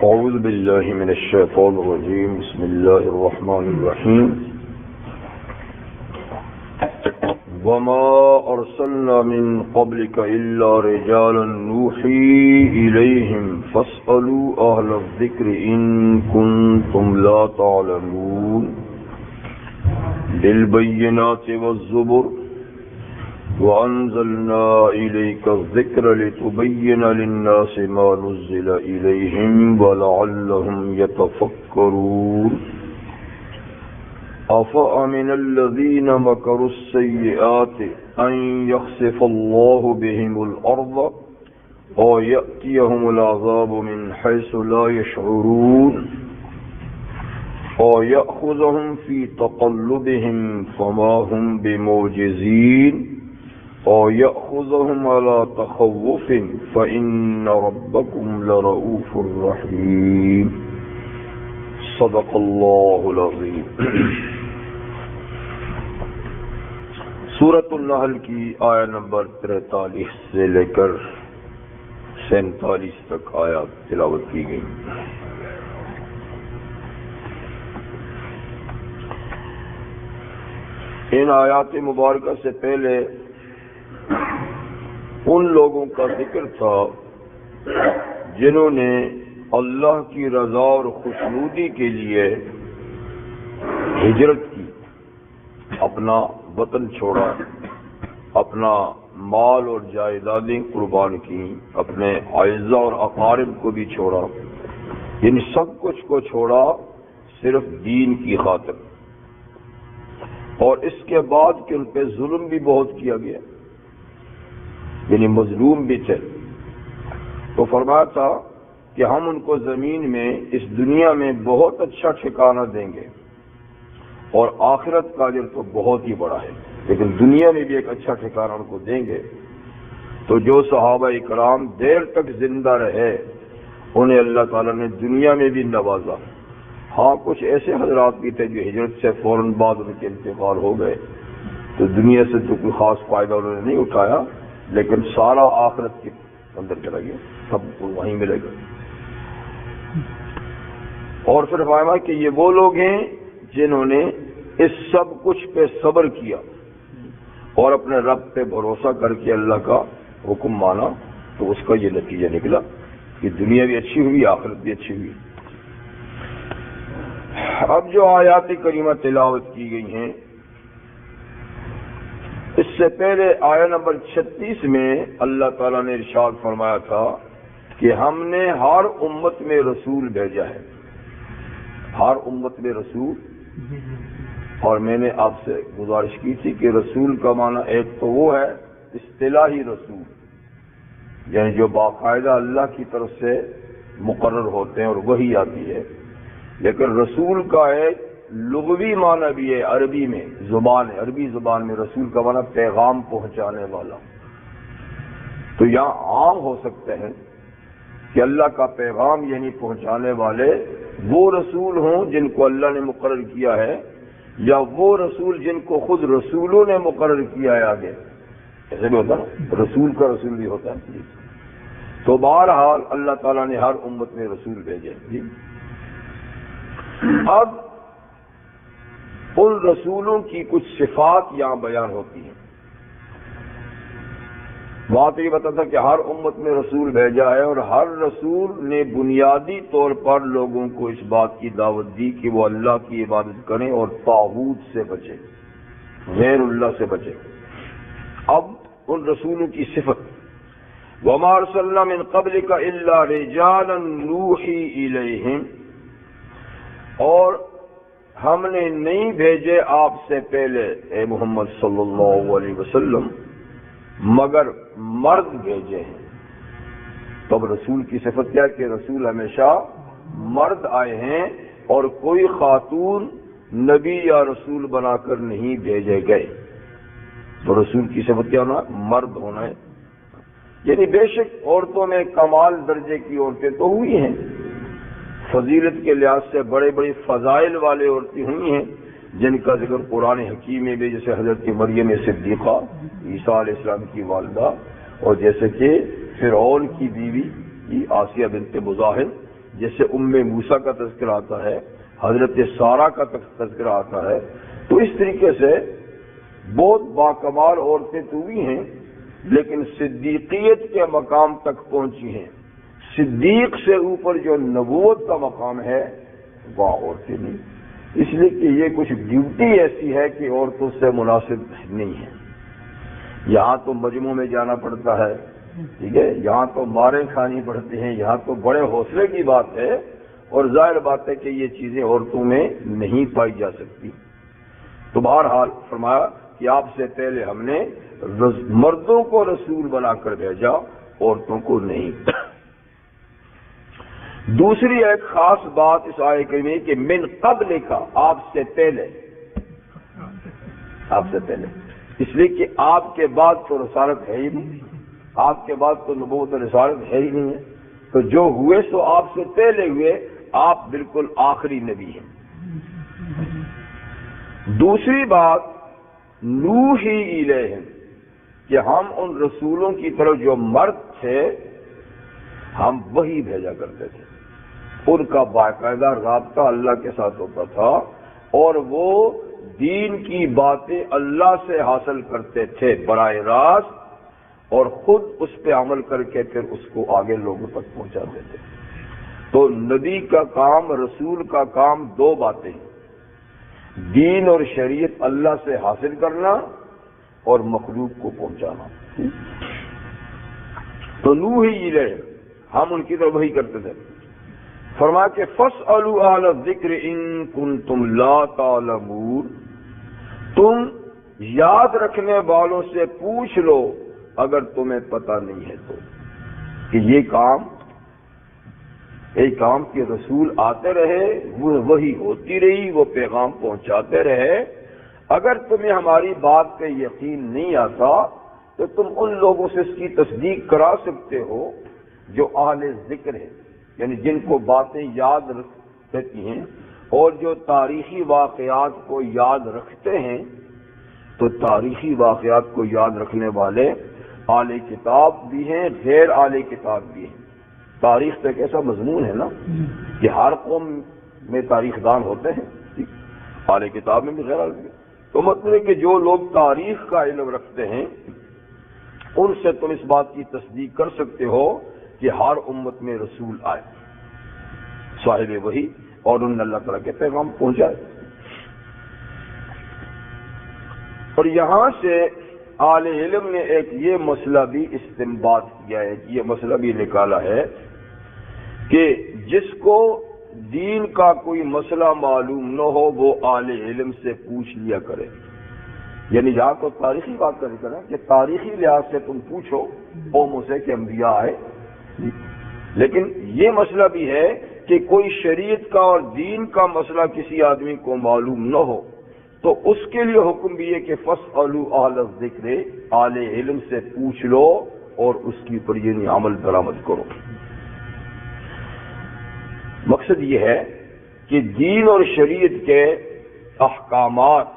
أعوذ بالله من الشيطان الرجيم بسم الله الرحمن الرحيم وما أرسلنا من قبلك إلا رجالا نوحي إليهم فاسألوا أهل الذكر إن كنتم لا تعلمون بالبينات والزبر وأنزلنا إليك الذكر لتبين للناس ما نزل إليهم ولعلهم يتفكرون أفأمن الذين مكروا السيئات أن يخسف الله بهم الأرض أو يأتيهم العذاب من حيث لا يشعرون أو يأخذهم في تقلبهم فما هم بمعجزين أو يأخذهم على تخوف فإن ربكم لرؤوف رحيم صدق الله العظيم۔ سورۃ النحل کی آیت نمبر 43 سے لے کر 47 تک آیات تلاوت کی گئی۔ ان آیات مبارکہ سے پہلے ان لوگوں کا ذکر تھا جنہوں نے اللہ کی رضا اور خوشنودی کے لیے ہجرت کی، اپنا وطن چھوڑا، اپنا مال اور جائیدادیں قربان کی، اپنے اعزاء اور اقارب کو بھی چھوڑا، ان سب کچھ کو چھوڑا صرف دین کی خاطر، اور اس کے بعد کہ ان پہ ظلم بھی بہت کیا گیا، یعنی مظلوم بھی تھے، تو فرمایا تھا کہ ہم ان کو زمین میں اس دنیا میں بہت اچھا ٹھکانہ دیں گے، اور آخرت کا اجر تو بہت ہی بڑا ہے، لیکن دنیا میں بھی ایک اچھا ٹھکانہ ان کو دیں گے۔ تو جو صحابہ کرام دیر تک زندہ رہے انہیں اللہ تعالیٰ نے دنیا میں بھی نوازا۔ ہاں، کچھ ایسے حضرات بھی تھے جو ہجرت سے فوراً بعد ان کے انتقال ہو گئے، تو دنیا سے تو کوئی خاص فائدہ انہوں نے نہیں اٹھایا، لیکن سارا آخرت کے اندر چلا گیا، سب کو وہیں ملے گا۔ اور پھر فرمایا کہ یہ وہ لوگ ہیں جنہوں نے اس سب کچھ پہ صبر کیا اور اپنے رب پہ بھروسہ کر کے اللہ کا حکم مانا، تو اس کا یہ نتیجہ نکلا کہ دنیا بھی اچھی ہوئی، آخرت بھی اچھی ہوئی۔ اب جو آیات کریمہ تلاوت کی گئی ہیں، اس سے پہلے آیت نمبر 36 میں اللہ تعالیٰ نے ارشاد فرمایا تھا کہ ہم نے ہر امت میں رسول بھیجا ہے، ہر امت میں رسول، اور میں نے آپ سے گزارش کی تھی کہ رسول کا معنی ایک تو وہ ہے اصطلاحی رسول، یعنی جو باقاعدہ اللہ کی طرف سے مقرر ہوتے ہیں اور وہی آتی ہے، لیکن رسول کا ایک لغوی معنی بھی ہے، عربی میں زبان ہے، عربی زبان میں رسول کا معنی پیغام پہنچانے والا۔ تو یہاں عام ہو سکتے ہیں کہ اللہ کا پیغام یعنی پہنچانے والے وہ رسول ہوں جن کو اللہ نے مقرر کیا ہے، یا وہ رسول جن کو خود رسولوں نے مقرر کیا ہے آگے، ایسے بھی ہوتا ہے، رسول کا رسول بھی ہوتا ہے۔ تو بہرحال اللہ تعالیٰ نے ہر امت میں رسول بھیجے۔ اب ان رسولوں کی کچھ صفات یہاں بیان ہوتی ہیں۔ بات یہ بتا تھا کہ ہر امت میں رسول بھیجا ہے، اور ہر رسول نے بنیادی طور پر لوگوں کو اس بات کی دعوت دی کہ وہ اللہ کی عبادت کریں اور طاغوت سے بچیں، غیر اللہ سے بچیں۔ اب ان رسولوں کی صفت، وَمَا أَرْسَلْنَا مِن قَبْلِكَ إِلَّا رِجَالًا نُوحِي إِلَيْهِمْ، اور ہم نے نہیں بھیجے آپ سے پہلے اے محمد صلی اللہ علیہ وسلم مگر مرد بھیجے ہیں۔ تب رسول کی صفت کیا کہ رسول ہمیشہ مرد آئے ہیں، اور کوئی خاتون نبی یا رسول بنا کر نہیں بھیجے گئے۔ تو رسول کی صفت کیا ہونا؟ مرد ہونا ہے، یعنی بے شک عورتوں میں کمال درجے کی عورتیں تو ہوئی ہیں، فضیلت کے لحاظ سے بڑے بڑے فضائل والے عورتیں ہوئی ہیں، جن کا ذکر قرآن حکیم میں بھی، جیسے حضرت مریم صدیقہ، عیسیٰ علیہ السلام کی والدہ، اور جیسے کہ فرعون کی بیوی آسیہ بنت مزاحم، جیسے موسیٰ کا تذکرہ آتا ہے، حضرت سارہ کا تذکرہ آتا ہے، تو اس طریقے سے بہت باکمال عورتیں تو بھی ہیں، لیکن صدیقیت کے مقام تک پہنچی ہیں۔ صدیق سے اوپر جو نبوت کا مقام ہے وہ عورتیں نہیں، اس لیے کہ یہ کچھ ڈیوٹی ایسی ہے کہ عورتوں سے مناسب نہیں ہے۔ یہاں تو مجمع میں جانا پڑتا ہے، ٹھیک ہے، یہاں تو ماریں کھانی پڑتی ہیں، یہاں تو بڑے حوصلے کی بات ہے، اور ظاہر بات ہے کہ یہ چیزیں عورتوں میں نہیں پائی جا سکتی۔ تو بہرحال فرمایا کہ آپ سے پہلے ہم نے مردوں کو رسول بنا کر بھیجا، عورتوں کو نہیں۔ دوسری ایک خاص بات اس آیت میں کہ من قبل کا، آپ سے پہلے، آپ سے پہلے، اس لیے کہ آپ کے بعد تو رسالت ہے ہی نہیں، آپ کے بعد تو نبوت و رسالت ہے ہی نہیں ہے، تو جو ہوئے سو آپ سے پہلے ہوئے، آپ بالکل آخری نبی ہیں۔ دوسری بات نوحی الیہم، کہ ہم ان رسولوں کی طرف جو مرد تھے ہم وہی بھیجا کرتے تھے، ان کا باقاعدہ رابطہ اللہ کے ساتھ ہوتا تھا، اور وہ دین کی باتیں اللہ سے حاصل کرتے تھے براہ راست، اور خود اس پہ عمل کر کے پھر اس کو آگے لوگوں تک پہنچاتے تھے۔ تو نبی کا کام، رسول کا کام دو باتیں ہیں، دین اور شریعت اللہ سے حاصل کرنا اور مخلوق کو پہنچانا۔ تو نوحی الیہم، ہم ان کی طرف وہی کرتے تھے۔ فرمایا کہ فاسألوا اہل الذکر ان کنتم لا تعلمون، تم یاد رکھنے والوں سے پوچھ لو اگر تمہیں پتہ نہیں ہے تو، کہ یہ کام ایک کام کے رسول آتے رہے، وہ وہی ہوتی رہی، وہ پیغام پہنچاتے رہے، اگر تمہیں ہماری بات پہ یقین نہیں آتا تو تم ان لوگوں سے اس کی تصدیق کرا سکتے ہو جو اہل ذکر ہیں، یعنی جن کو باتیں یاد رہتی ہیں اور جو تاریخی واقعات کو یاد رکھتے ہیں۔ تو تاریخی واقعات کو یاد رکھنے والے اہل کتاب بھی ہیں، غیر اہل کتاب بھی ہیں۔ تاریخ تو ایک ایسا مضمون ہے نا کہ ہر قوم میں تاریخ دان ہوتے ہیں، اہل کتاب میں بھی غیر اہل کتاب۔ تو مطلب ہے کہ جو لوگ تاریخ کا علم رکھتے ہیں ان سے تم اس بات کی تصدیق کر سکتے ہو کہ ہر امت میں رسول آئے، صاحب وحی، اور ان اللہ تعالیٰ کے پیغام پہنچائے۔ اور یہاں سے اہل علم نے ایک یہ مسئلہ بھی استنباط کیا ہے، یہ مسئلہ بھی نکالا ہے کہ جس کو دین کا کوئی مسئلہ معلوم نہ ہو وہ اہل علم سے پوچھ لیا کرے۔ یعنی یہاں تو تاریخی بات کا ذکر ہے کہ تاریخی لحاظ سے تم پوچھو قوموں سے کہ انبیاء آئے، لیکن یہ مسئلہ بھی ہے کہ کوئی شریعت کا اور دین کا مسئلہ کسی آدمی کو معلوم نہ ہو تو اس کے لیے حکم بھی ہے کہ فاسألوا اہل الذکر، اہل علم سے پوچھ لو اور اس کی پر یعنی عمل درآمد کرو۔ مقصد یہ ہے کہ دین اور شریعت کے احکامات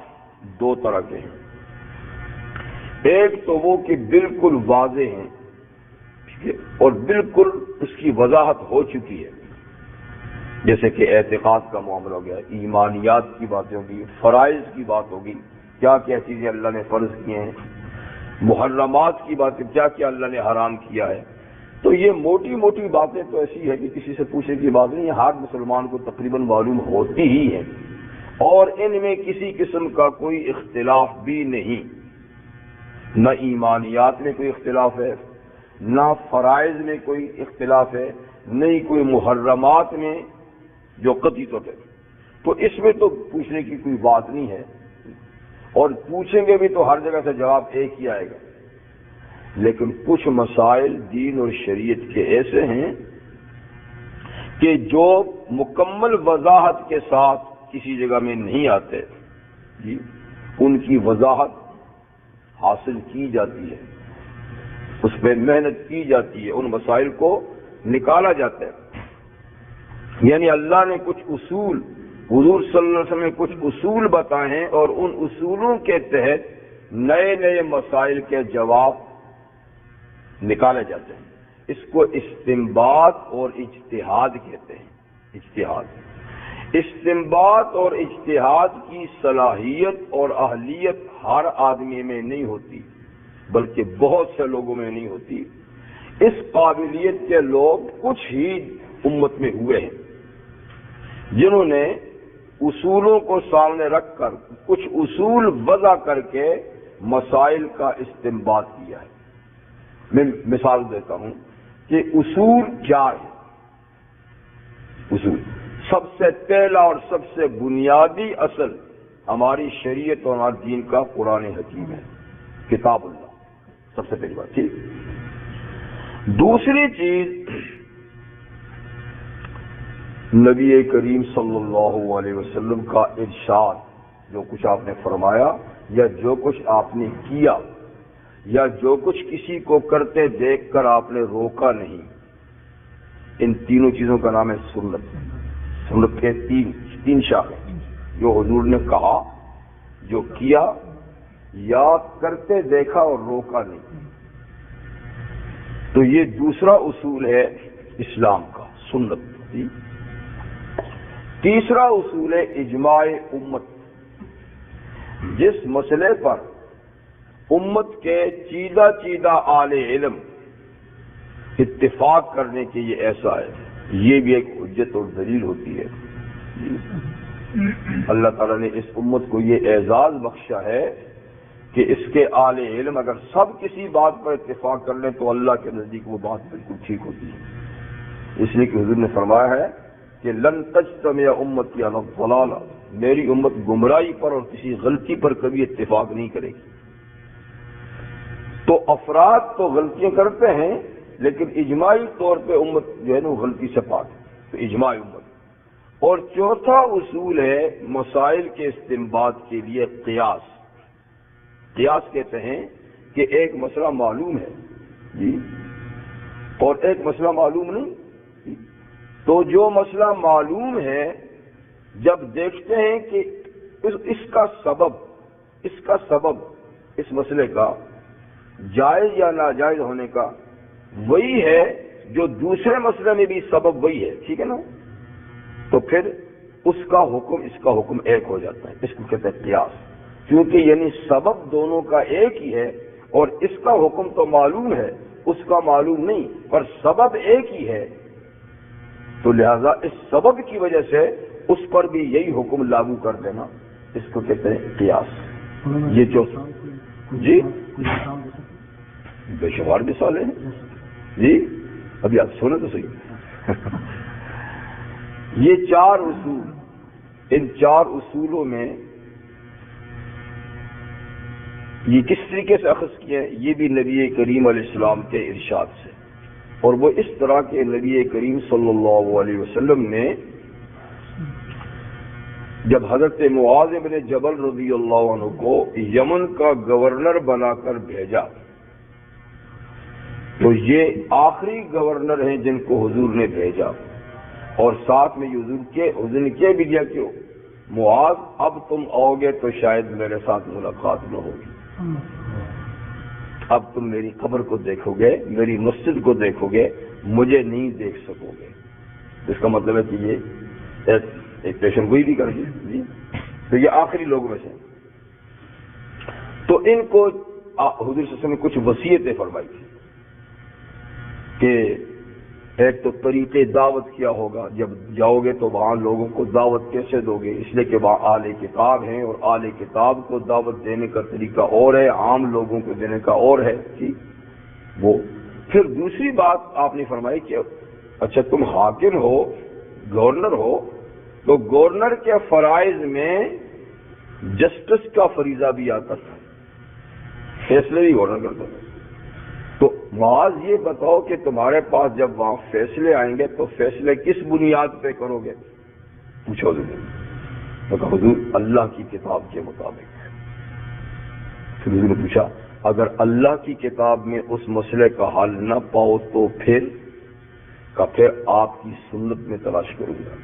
دو طرح کے ہیں، ایک تو وہ کہ بالکل واضح ہیں، ٹھیک ہے، اور بالکل اس کی وضاحت ہو چکی ہے، جیسے کہ اعتقاد کا معاملہ ہو گیا، ایمانیات کی باتیں ہوگی، فرائض کی بات ہوگی، کیا کیا چیزیں اللہ نے فرض کیے ہیں، محرمات کی باتیں، کیا کیا اللہ نے حرام کیا ہے۔ تو یہ موٹی موٹی باتیں تو ایسی ہے کہ کسی سے پوچھنے کی بات نہیں ہے، ہر مسلمان کو تقریباً معلوم ہوتی ہی ہے، اور ان میں کسی قسم کا کوئی اختلاف بھی نہیں، نہ ایمانیات میں کوئی اختلاف ہے، نہ فرائض میں کوئی اختلاف ہے، نہ ہی کوئی محرمات میں جو قطعی طور ہے۔ تو اس میں تو پوچھنے کی کوئی بات نہیں ہے، اور پوچھیں گے بھی تو ہر جگہ سے جواب ایک ہی آئے گا۔ لیکن کچھ مسائل دین اور شریعت کے ایسے ہیں کہ جو مکمل وضاحت کے ساتھ کسی جگہ میں نہیں آتے، جی ان کی وضاحت حاصل کی جاتی ہے، اس پہ محنت کی جاتی ہے، ان مسائل کو نکالا جاتا ہے۔ یعنی اللہ نے کچھ اصول، حضور صلی اللہ علیہ وسلم نے کچھ اصول بتائے ہیں، اور ان اصولوں کے تحت نئے نئے مسائل کے جواب نکالے جاتے ہیں۔ اس کو استنباط اور اجتہاد کہتے ہیں۔ استنباط اور اجتہاد کی صلاحیت اور اہلیت ہر آدمی میں نہیں ہوتی، بلکہ بہت سے لوگوں میں نہیں ہوتی۔ اس قابلیت کے لوگ کچھ ہی امت میں ہوئے ہیں جنہوں نے اصولوں کو سامنے رکھ کر کچھ اصول وضع کر کے مسائل کا استنباط کیا ہے۔ میں مثال دیتا ہوں کہ اصول کیا ہے۔ اصول سب سے پہلا اور سب سے بنیادی اصل ہماری شریعت اور ہمارے دین کا قرآن حکیم ہے، کتاب اللہ، سب سے پہلی بات۔ ٹھیک۔ دوسری چیز نبی کریم صلی اللہ علیہ وسلم کا ارشاد، جو کچھ آپ نے فرمایا یا جو کچھ آپ نے کیا یا جو کچھ کسی کو کرتے دیکھ کر آپ نے روکا نہیں، ان تینوں چیزوں کا نام ہے سنت۔ سنت کے تین شاخیں، جو حضور نے کہا، جو کیا یا کرتے دیکھا اور روکا نہیں۔ تو یہ دوسرا اصول ہے اسلام کا، سنت۔ تیسرا اصول ہے اجماع امت۔ جس مسئلے پر امت کے چیدہ اہل علم اتفاق کرنے کے یہ ایسا ہے، یہ بھی ایک حجت اور دلیل ہوتی ہے۔ اللہ تعالیٰ نے اس امت کو یہ اعزاز بخشا ہے کہ اس کے اہل علم اگر سب کسی بات پر اتفاق کر لیں تو اللہ کے نزدیک وہ بات بالکل ٹھیک ہوتی ہے۔ اس لیے کہ حضور نے فرمایا ہے کہ لن تجتمع امتی علی الضلالہ، میری امت گمراہی پر اور کسی غلطی پر کبھی اتفاق نہیں کرے گی۔ تو افراد تو غلطیاں کرتے ہیں، لیکن اجماعی طور پہ امت جو ہے نا غلطی سے پاک ہے، تو اجماع امت۔ اور چوتھا اصول ہے مسائل کے استنباط کے لیے قیاس۔ قیاس کہتے ہیں کہ ایک مسئلہ معلوم ہے جی اور ایک مسئلہ معلوم نہیں، تو جو مسئلہ معلوم ہے جب دیکھتے ہیں کہ اس کا سبب اس مسئلے کا جائز یا ناجائز ہونے کا وہی ہے جو دوسرے مسئلے میں بھی سبب وہی ہے، ٹھیک ہے نا، تو پھر اس کا حکم ایک ہو جاتا ہے۔ اس کو کہتے ہیں قیاس، کیونکہ یعنی سبب دونوں کا ایک ہی ہے اور اس کا حکم تو معلوم ہے، اس کا معلوم نہیں، پر سبب ایک ہی ہے، تو لہذا اس سبب کی وجہ سے اس پر بھی یہی حکم لاگو کر دینا، اس کو کہتے ہیں قیاس۔ یہ جو جی بے شمار مثالیں ہیں جی، ابھی آپ سنیں تو صحیح۔ یہ چار اصول، ان چار اصولوں میں یہ کس طریقے سے اخذ کیا ہے، یہ بھی نبی کریم علیہ السلام کے ارشاد سے، اور وہ اس طرح کہ نبی کریم صلی اللہ علیہ وسلم نے جب حضرت معاذ بن جبل رضی اللہ عنہ کو یمن کا گورنر بنا کر بھیجا، تو یہ آخری گورنر ہیں جن کو حضور نے بھیجا، اور ساتھ میں حضور نے کیا بھی دیا کہ معاذ اب تم آؤ گے تو شاید میرے ساتھ ملاقات نہ ہوگی، اب تم میری قبر کو دیکھو گے، میری مسجد کو دیکھو گے، مجھے نہیں دیکھ سکو گے۔ اس کا مطلب ہے کہ یہ ایک پیشن گوئی بھی کر گئی، تو یہ آخری لوگوں میں سے، تو ان کو حضور صلی اللہ علیہ وسلم نے کچھ وصیتیں فرمائی تھی کہ ایک تو طریقے دعوت کیا ہوگا، جب جاؤ گے تو وہاں لوگوں کو دعوت کیسے دو گے، اس لیے کہ وہاں اہل کتاب ہیں اور اہل کتاب کو دعوت دینے کا طریقہ اور ہے، عام لوگوں کو دینے کا اور ہے، ٹھیک وہ۔ پھر دوسری بات آپ نے فرمائی کہ اچھا تم حاکم ہو، گورنر ہو، تو گورنر کے فرائض میں جسٹس کا فریضہ بھی آتا تھا، فیصلے بھی گورنر کرتا تھا۔ تو معاذ یہ بتاؤ کہ تمہارے پاس جب وہاں فیصلے آئیں گے تو فیصلے کس بنیاد پہ کرو گے، پوچھو حضور نے، کہا حضور اللہ کی کتاب کے مطابق۔ پھر حضور نے پوچھا اگر اللہ کی کتاب میں اس مسئلے کا حل نہ پاؤ تو پھر آپ کی سنت میں تلاش کروں گا۔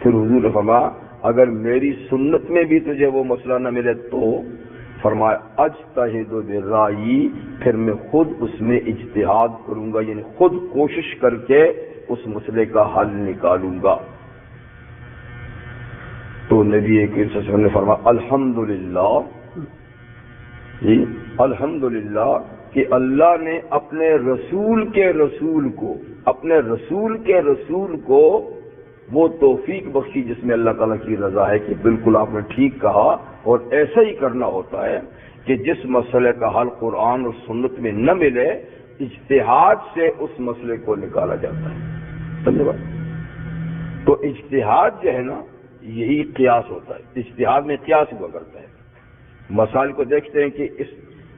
پھر حضور نے فرمایا اگر میری سنت میں بھی تجھے وہ مسئلہ نہ ملے تو فرمایا اجتہد برائیی، پھر میں خود اس میں اجتہاد کروں گا، یعنی خود کوشش کر کے اس مسئلے کا حل نکالوں گا۔ تو نبی کریم صلی اللہ علیہ وسلم نے فرمایا الحمدللہ، جی الحمدللہ کہ اللہ نے اپنے رسول کے رسول کو وہ توفیق بخشی جس میں اللہ تعالیٰ کی رضا ہے کہ بالکل آپ نے ٹھیک کہا، اور ایسا ہی کرنا ہوتا ہے کہ جس مسئلے کا حل قرآن اور سنت میں نہ ملے، اجتہاد سے اس مسئلے کو نکالا جاتا ہے۔ سمجھے بات؟ تو اجتہاد جو ہے نا، یہی قیاس ہوتا ہے، اجتہاد میں قیاس ہوا کرتا ہے۔ مسائل کو دیکھتے ہیں کہ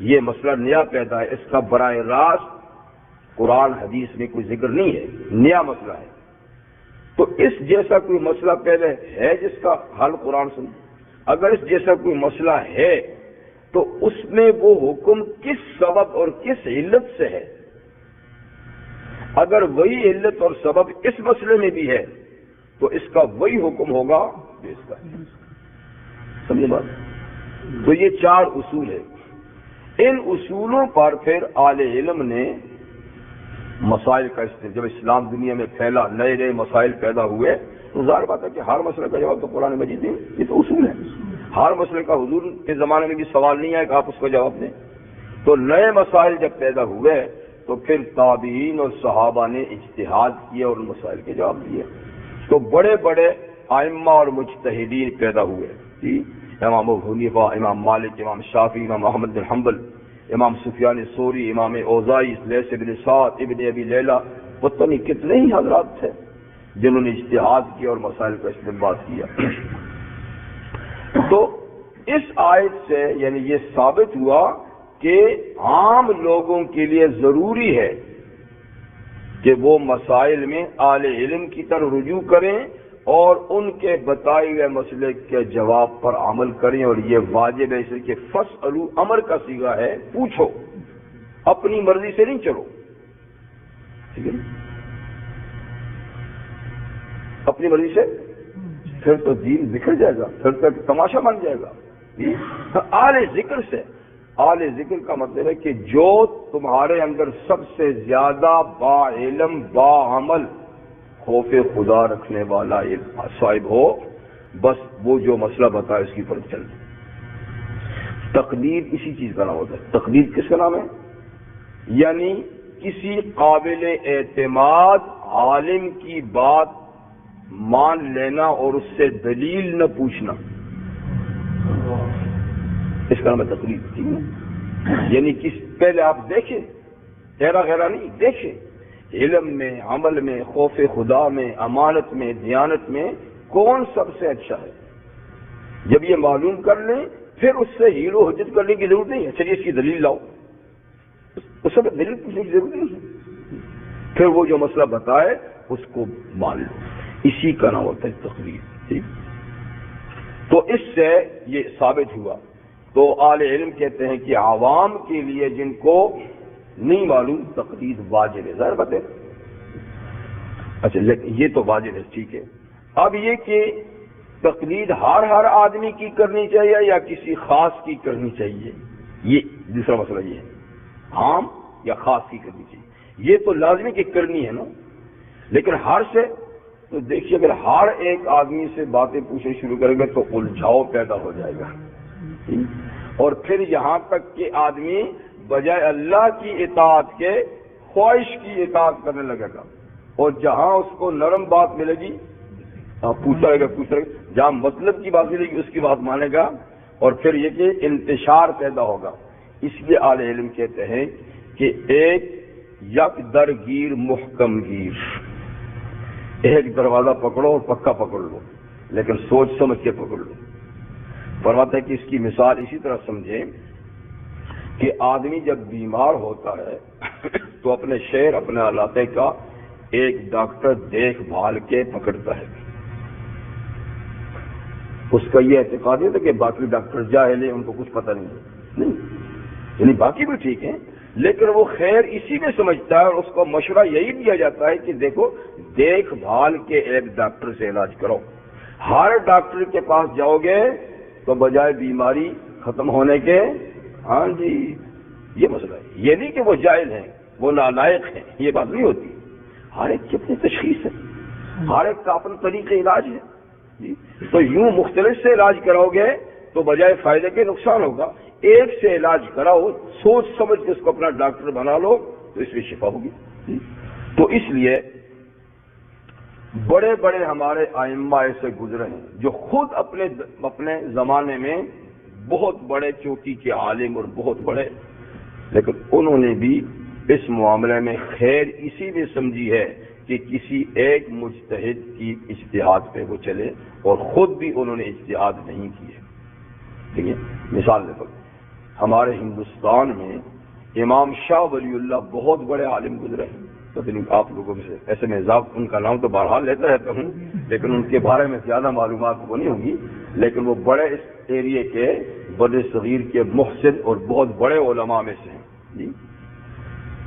یہ مسئلہ نیا پیدا ہے، اس کا براہ راست قرآن حدیث میں کوئی ذکر نہیں ہے، نیا مسئلہ ہے، تو اس جیسا کوئی مسئلہ پہلے ہے جس کا حل قرآن سن، اگر اس جیسا کوئی مسئلہ ہے تو اس میں وہ حکم کس سبب اور کس علت سے ہے؟ اگر وہی علت اور سبب اس مسئلے میں بھی ہے تو اس کا وہی حکم ہوگا جو اس کا ہے۔ سمجھے بات؟ تو یہ 4 اصول ہے، ان اصولوں پر پھر اہل علم نے مسائل کا جب اسلام دنیا میں پھیلا، نئے نئے مسائل پیدا ہوئے، تو ظاہر بات ہے کہ ہر مسئلے کا جواب تو قرآن مجید میں، یہ تو اصول ہے۔ ہر مسئلے کا حضور کے زمانے میں بھی سوال نہیں ہے کہ آپ اس کا جواب دیں۔ تو نئے مسائل جب پیدا ہوئے تو پھر تابعین اور صحابہ نے اجتہاد کیا اور ان مسائل کے جواب دیے، تو بڑے بڑے ائمہ اور مجتہدین پیدا ہوئے، جی امام ابو حنیفہ، امام مالک، امام شافعی، امام احمد بن حنبل، امام سفیان ثوری، امام اوزاعی، لیث بن سعد، ابن ابی لیلہ، پتہ نہیں کتنے ہی حضرات تھے جنہوں نے اجتہاد کیا اور مسائل کا استنباط کیا۔ تو اس آیت سے یعنی یہ ثابت ہوا کہ عام لوگوں کے لیے ضروری ہے کہ وہ مسائل میں اہل علم کی طرف رجوع کریں اور ان کے بتائے ہوئے مسئلے کے جواب پر عمل کریں، اور یہ واجب ہے، اس لیے کہ فاسألوا امر کا صیغہ ہے، پوچھو، اپنی مرضی سے نہیں چلو، ٹھیک ہے؟ اپنی مرضی سے پھر تو دین بکھر جائے گا، پھر تو تماشا بن جائے گا۔ اہل ذکر سے، اہل ذکر کا مطلب ہے کہ جو تمہارے اندر سب سے زیادہ با علم، با عمل، خوف خدا رکھنے والا صاحب ہو، بس وہ جو مسئلہ بتائے اس کی طرف چل۔ تقلید اسی چیز کا نام ہوتا ہے۔ تقلید کس کا نام ہے؟ یعنی کسی قابل اعتماد عالم کی بات مان لینا اور اس سے دلیل نہ پوچھنا، اس کا نام ہے تقلید۔ یعنی پہلے آپ دیکھیں، تیرا غیرہ نہیں، دیکھیں علم میں، عمل میں، خوف خدا میں، امانت میں، دیانت میں کون سب سے اچھا ہے۔ جب یہ معلوم کر لیں پھر اس سے ہیل و حجت کرنے کی ضرورت نہیں ہے، چلیے اس کی دلیل لاؤ، اس سے دلیل پوچھنے کی ضرورت نہیں ہے، پھر وہ جو مسئلہ بتائے اس کو مان لو، اسی کا نام ہوتا ہے تقلید۔ ٹھیک، تو اس سے یہ ثابت ہوا۔ تو اہل علم کہتے ہیں کہ عوام کے لیے جن کو نہیں معلوم تقلید واجب ہے، ظاہر بات ہے۔ اچھا لیکن یہ تو واجب ہے، ٹھیک ہے۔ اب یہ کہ تقلید ہر آدمی کی کرنی چاہیے یا کسی خاص کی کرنی چاہیے، یہ دوسرا مسئلہ یہ ہے، عام یا خاص کی کرنی چاہیے۔ یہ تو لازمی کہ کرنی ہے نا، لیکن ہر سے تو دیکھیے اگر ہر ایک آدمی سے باتیں پوچھنا شروع کریں گے تو الجھاؤ پیدا ہو جائے گا، اور پھر یہاں تک کہ آدمی بجائے اللہ کی اطاعت کے خواہش کی اطاعت کرنے لگے گا، اور جہاں اس کو نرم بات ملے گی پوچھتا رہے گا، جہاں مطلب کی بات ملے گی اس کی بات مانے گا، اور پھر یہ کہ انتشار پیدا ہوگا۔ اس لیے اہل علم کہتے ہیں کہ ایک یک درگیر محکم گیر، ایک دروازہ پکڑو اور پکا پکڑ لو، لیکن سوچ سمجھ کے پکڑ لو۔ فرماتا ہے کہ اس کی مثال اسی طرح سمجھیں کہ آدمی جب بیمار ہوتا ہے تو اپنے شہر، اپنے علاقے کا ایک ڈاکٹر دیکھ بھال کے پکڑتا ہے، اس کا یہ اعتقاد ہے کہ باقی ڈاکٹر جاہل ہیں، ان کو کچھ پتہ نہیں، یعنی باقی بھی ٹھیک ہیں لیکن وہ خیر اسی میں سمجھتا ہے، اور اس کو مشورہ یہی دیا جاتا ہے کہ دیکھو دیکھ بھال کے ایک ڈاکٹر سے علاج کرو۔ ہر ڈاکٹر کے پاس جاؤ گے تو بجائے بیماری ختم ہونے کے، ہاں جی یہ مسئلہ ہے۔ یہ نہیں کہ وہ جاہل ہیں، وہ نالائق ہیں، یہ بات نہیں ہوتی۔ ہر ایک کی اپنی تشخیص ہے، ہر ایک کا اپنا طریقہ علاج ہے جی۔ تو یوں مختلف سے علاج کراؤ گے تو بجائے فائدے کے نقصان ہوگا۔ ایک سے علاج کراؤ، سوچ سمجھ کے اس کو اپنا ڈاکٹر بنا لو تو اس میں شفا ہوگی جی۔ تو اس لیے بڑے بڑے ہمارے ائمہ ایسے گزرے ہیں جو خود اپنے زمانے میں بہت بڑے چوٹی کے عالم اور بہت بڑے، لیکن انہوں نے بھی اس معاملے میں خیر اسی میں سمجھی ہے کہ کسی ایک مجتہد کی اجتہاد پہ وہ چلے، اور خود بھی انہوں نے اجتہاد نہیں کیے۔ ٹھیک ہے، مثال لے لو، ہمارے ہندوستان میں امام شاہ ولی اللہ بہت بڑے عالم گزرے ہیں، تو آپ لوگوں میں سے ایسے میں ان کا نام تو بہرحال لیتا رہتا ہوں، لیکن ان کے بارے میں زیادہ معلومات کو نہیں ہوگی، لیکن وہ بڑے اس ایریے کے بڑے صغیر کے محسن اور بہت بڑے علماء میں سے ہیں جی۔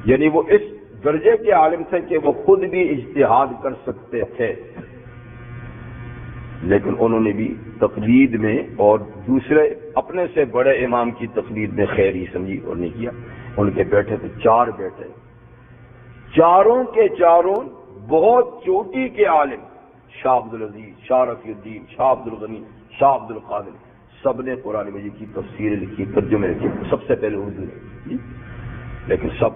یعنی وہ اس درجے کے عالم تھے کہ وہ خود بھی اجتہاد کر سکتے تھے، لیکن انہوں نے بھی تقلید میں اور دوسرے اپنے سے بڑے امام کی تقلید میں خیر ہی سمجھی اور نہیں کیا۔ ان کے بیٹے تھے 4 بیٹے، چاروں کے چاروں بہت چوٹی کے عالم، شاہ عبد العزیز، شاہ رفیع الدین، شاہ عبد الغنی، شاہ عبد القادر، سب نے قرآن مجید کی تفسیر لکھی، ترجمے لکھے، سب سے پہلے اردو میں، لیکن سب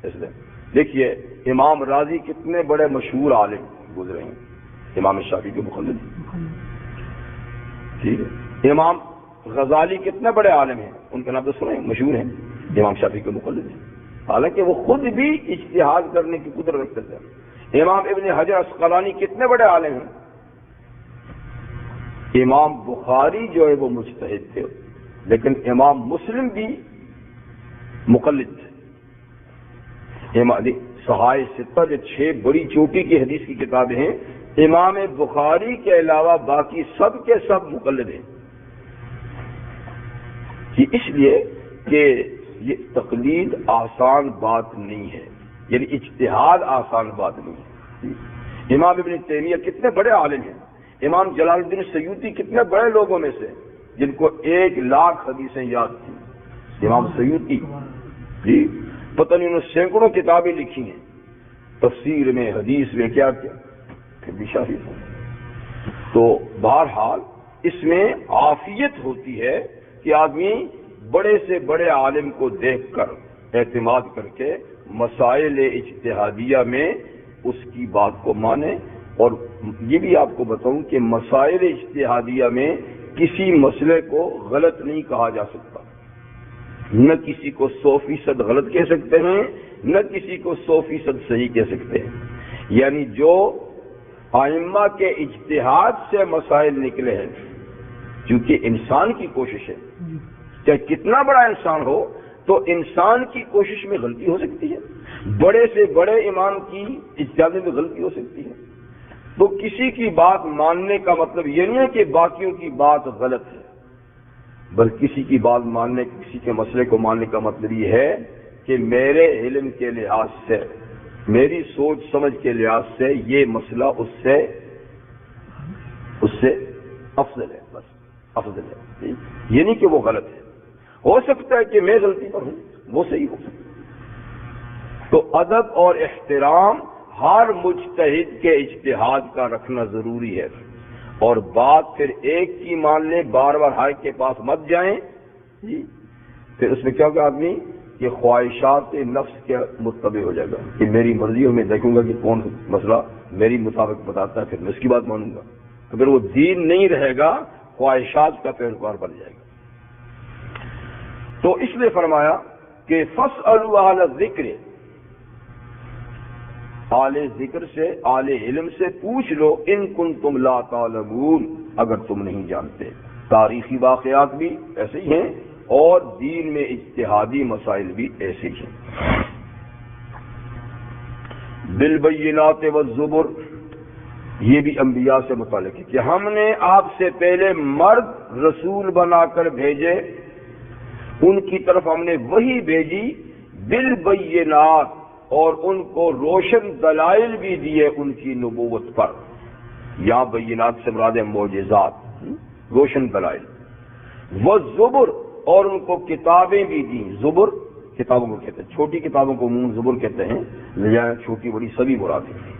اس لیے دیکھیے امام راضی کتنے بڑے مشہور عالم گزرے ہیں، امام شافعی کے مقلد، ٹھیک ہے۔ امام غزالی کتنے بڑے عالم ہیں، ان کا نام تو سنیں، مشہور ہیں، امام شافعی کے مقلد ہیں، حالانکہ وہ خود بھی اجتہاد کرنے کی قدرت رکھتے تھے۔ امام ابن حجر عسقلانی کتنے بڑے عالم ہیں۔ امام بخاری جو ہے وہ مجتہد تھے، لیکن امام مسلم بھی مقلد تھے۔ صحائح ستہ جو 6 بڑی چوٹی کی حدیث کی کتابیں ہیں، امام بخاری کے علاوہ باقی سب کے سب مقلد ہیں، اس لیے کہ یہ تقلید آسان بات نہیں ہے، یعنی اجتہاد آسان بات نہیں ہے۔ امام ابن تیمیہ کتنے بڑے عالم ہیں، امام جلال الدین سیوطی کتنے بڑے لوگوں میں سے جن کو 1,00,000 حدیثیں یاد تھیں۔ امام سیوطی جی پتہ نہیں انہوں نے سینکڑوں کتابیں لکھی ہیں، تفسیر میں، حدیث میں، کیا کیا پھر بھی شافعی تھے۔ تو بہرحال اس میں عافیت ہوتی ہے کہ آدمی بڑے سے بڑے عالم کو دیکھ کر اعتماد کر کے مسائل اجتہادیہ میں اس کی بات کو مانے۔ اور یہ بھی آپ کو بتاؤں کہ مسائل اجتہادیہ میں کسی مسئلے کو غلط نہیں کہا جا سکتا، نہ کسی کو 100% غلط کہہ سکتے ہیں، نہ کسی کو 100% صحیح کہہ سکتے ہیں۔ یعنی جو ائمہ کے اجتہاد سے مسائل نکلے ہیں، کیونکہ انسان کی کوشش ہے، چاہے کتنا بڑا انسان ہو تو انسان کی کوشش میں غلطی ہو سکتی ہے، بڑے سے بڑے امام کی اجتہاد میں غلطی ہو سکتی ہے۔ تو کسی کی بات ماننے کا مطلب یہ نہیں ہے کہ باقیوں کی بات غلط ہے، بلکہ کسی کی بات ماننے، کسی کے مسئلے کو ماننے کا مطلب یہ ہے کہ میرے علم کے لحاظ سے، میری سوچ سمجھ کے لحاظ سے یہ مسئلہ اس سے افضل ہے، بس افضل ہے، یہ نہیں کہ وہ غلط ہے۔ ہو سکتا ہے کہ میں غلطی پر ہوں، وہ صحیح ہو سکتا ہے۔ تو ادب اور احترام ہر مجتہد کے اجتہاد کا رکھنا ضروری ہے، اور بات پھر ایک کی مان لیں، بار بار ہر کے پاس مت جائیں جی، پھر اس میں کیا ہوگا آدمی کہ خواہشات نفس کے متبع ہو جائے گا کہ میری مرضی ہو، میں دیکھوں گا کہ کون مسئلہ میری مطابق بتاتا ہے، پھر میں اس کی بات مانوں گا، تو پھر وہ دین نہیں رہے گا، خواہشات کا پیروکار بن جائے گا۔ تو اس لیے فرمایا کہ فاسألوا اہل الذکر، اہل ذکر سے، اہل علم سے پوچھ لو، ان کنتم لا تعلمون، اگر تم نہیں جانتے۔ تاریخی واقعات بھی ایسے ہی ہیں اور دین میں اجتہادی مسائل بھی ایسے ہی ہیں۔ بالبینات والزبر، یہ بھی انبیاء سے متعلق ہے کہ ہم نے آپ سے پہلے مرد رسول بنا کر بھیجے، ان کی طرف ہم نے وہی بھیجی، بالبینات، اور ان کو روشن دلائل بھی دیے ان کی نبوت پر۔ یہاں بینات سے مراد ہے معجزات، روشن دلائل۔ والزبر، اور ان کو کتابیں بھی دیں. زبر کتابوں کو کہتے ہیں, چھوٹی کتابوں کو عموماً زبر کہتے ہیں, لہذا چھوٹی بڑی سبھی مراد ہیں.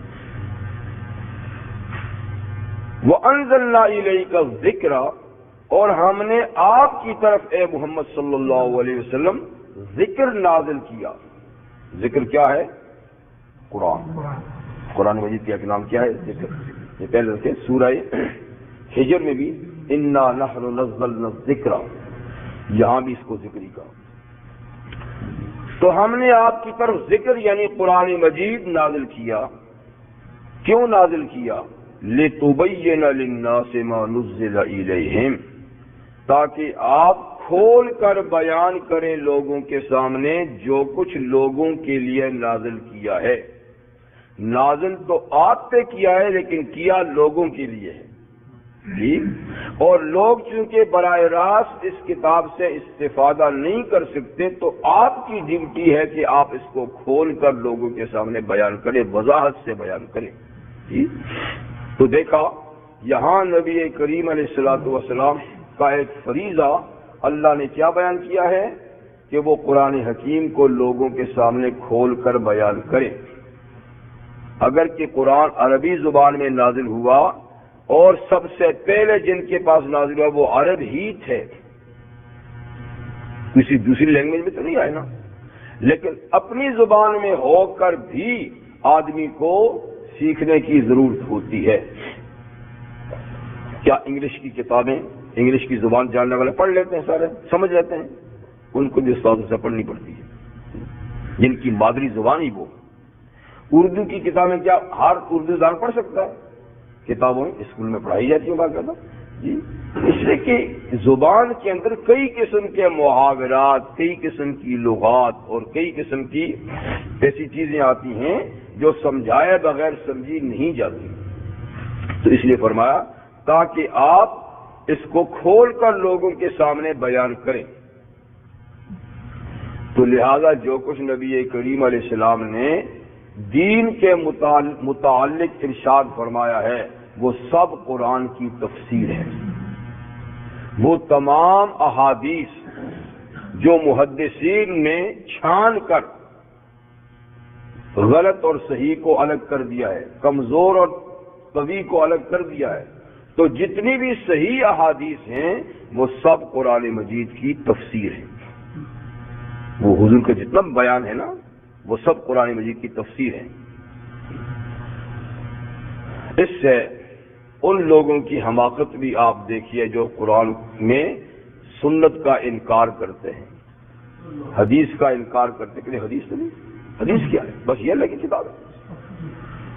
وَأَنزَلْنَا إِلَيْكَ الذِّكْرَ, اور ہم نے آپ کی طرف اے محمد صلی اللہ علیہ وسلم ذکر نازل کیا. ذکر کیا ہے؟ قرآن. قرآن مجید کا نام کیا ہے؟ ذکر. یہ پہلے رکھے سورہ ہجر میں بھی اِنَّا نَحْنُ نَزَّلْنَا الذِّكْرَ, یہاں بھی اس کو ذکری کا. تو ہم نے آپ کی طرف ذکر یعنی قرآن مجید نازل کیا. کیوں نازل کیا؟ لِتُبَيِّنَ لِلنَّاسِ مَا نُزِّلَ إِلَيْهِمْ, تاکہ آپ کھول کر بیان کریں لوگوں کے سامنے جو کچھ لوگوں کے لیے نازل کیا ہے. نازل تو آپ پہ کیا ہے لیکن کیا لوگوں کے لیے ہے. اور لوگ چونکہ براہ راست اس کتاب سے استفادہ نہیں کر سکتے تو آپ کی ڈیوٹی ہے کہ آپ اس کو کھول کر لوگوں کے سامنے بیان کریں, وضاحت سے بیان کریں. تو دیکھا یہاں نبی کریم علیہ الصلوۃ والسلام کا ایک فریضہ اللہ نے کیا بیان کیا ہے کہ وہ قرآن حکیم کو لوگوں کے سامنے کھول کر بیان کریں. اگر کہ قرآن عربی زبان میں نازل ہوا اور سب سے پہلے جن کے پاس نازل ہوا وہ عرب ہی تھے, کسی دوسری لینگویج میں تو نہیں آئے نا, لیکن اپنی زبان میں ہو کر بھی آدمی کو سیکھنے کی ضرورت ہوتی ہے. کیا انگلش کی کتابیں انگلش کی زبان جاننے والے پڑھ لیتے ہیں, سارے سمجھ لیتے ہیں؟ ان کو بھی استادوں سے پڑھنی پڑتی ہے جن کی مادری زبان ہی وہ. اردو کی کتابیں کیا ہر اردو دان پڑھ سکتا ہے؟ کتابوں اسکول میں پڑھائی جاتی ہیں باقاعدہ. جی, اس لیے کہ زبان کے اندر کئی قسم کے محاورات, کئی قسم کی لغات اور کئی قسم کی ایسی چیزیں آتی ہیں جو سمجھائے بغیر سمجھی نہیں جاتی. تو اس لیے فرمایا تاکہ آپ اس کو کھول کر لوگوں کے سامنے بیان کریں. تو لہذا جو کچھ نبی کریم علیہ السلام نے دین کے متعلق ارشاد فرمایا ہے وہ سب قرآن کی تفسیر ہے. وہ تمام احادیث جو محدثین نے چھان کر غلط اور صحیح کو الگ کر دیا ہے, کمزور اور قوی کو الگ کر دیا ہے, تو جتنی بھی صحیح احادیث ہیں وہ سب قرآن مجید کی تفسیر ہے. وہ حضور کا جتنا بیان ہے نا وہ سب قرآن مجید کی تفسیر ہے. اس سے ان لوگوں کی حماقت بھی آپ دیکھیے جو قرآن میں سنت کا انکار کرتے ہیں, حدیث کا انکار کرتے ہیں. کہ حدیث تو نہیں, حدیث کیا ہے؟ بس یہ اللہ کی کتاب ہے.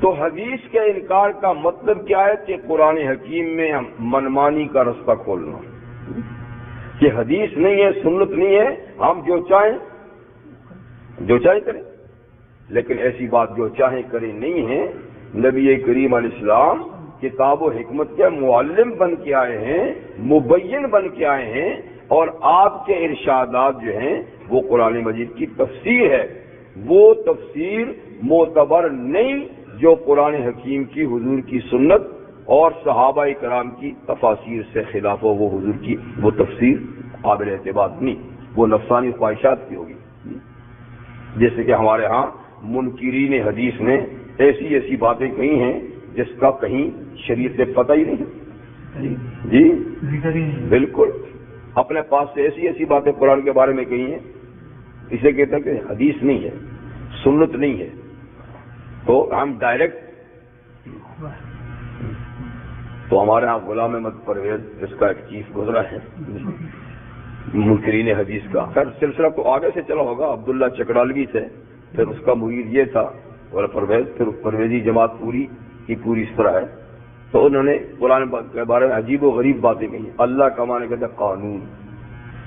تو حدیث کے انکار کا مطلب کیا ہے کہ قرآن حکیم میں منمانی کا رستہ کھولنا, کہ حدیث نہیں ہے, سنت نہیں ہے, ہم جو چاہیں کریں. لیکن ایسی بات جو چاہیں کریں نہیں ہے. نبی کریم علیہ السلام کتاب و حکمت کے معلم بن کے آئے ہیں, مبین بن کے آئے ہیں, اور آپ کے ارشادات جو ہیں وہ قرآن مجید کی تفسیر ہے. وہ تفسیر معتبر نہیں جو قرآن حکیم کی, حضور کی سنت اور صحابہ کرام کی تفاسیر سے خلاف ہو. وہ حضور کی وہ تفسیر قابل اعتبار نہیں, وہ نفسانی خواہشات کی ہوگی. جیسے کہ ہمارے ہاں منکرین حدیث نے ایسی باتیں کہی ہیں جس کا کہیں شریعت سے پتہ ہی نہیں. جی بالکل, اپنے پاس سے ایسی باتیں قرآن کے بارے میں کہی ہیں, اسے کہتے ہیں کہ حدیث نہیں ہے, سنت نہیں ہے. تو ہم ڈائریکٹ, تو ہمارے ہاں غلام احمد پرویز اس کا ایک چیف گزرا ہے منکرین حدیث کا. خیر سلسلہ تو آگے سے چلا ہوگا, عبداللہ چکڑالوی سے, پھر اس کا مرید یہ تھا, اور پرویز, پھر پرویزی جماعت پوری کی پوری اس طرح ہے. تو انہوں نے قرآن کے بارے میں عجیب و غریب باتیں کہی. اللہ کا معنی کہتے ہیں قانون,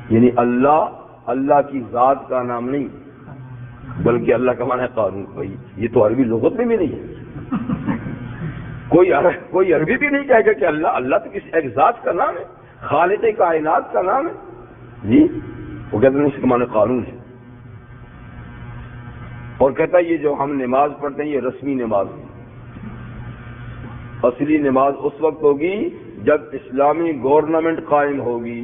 یعنی اللہ کی ذات کا نام نہیں بلکہ اللہ کا معنی ہے قانون. بھائی یہ تو عربی لغت میں بھی نہیں ہے. کوئی عربی بھی نہیں کہے گا کہ اللہ تو کسی ایک ذات کا نام ہے, خالق کائنات کا نام ہے. جی وہ کہتے ہیں اس کا معنی قانون ہے. اور کہتا ہے یہ جو ہم نماز پڑھتے ہیں یہ رسمی نماز ہے. اصلی نماز اس وقت ہوگی جب اسلامی گورنمنٹ قائم ہوگی.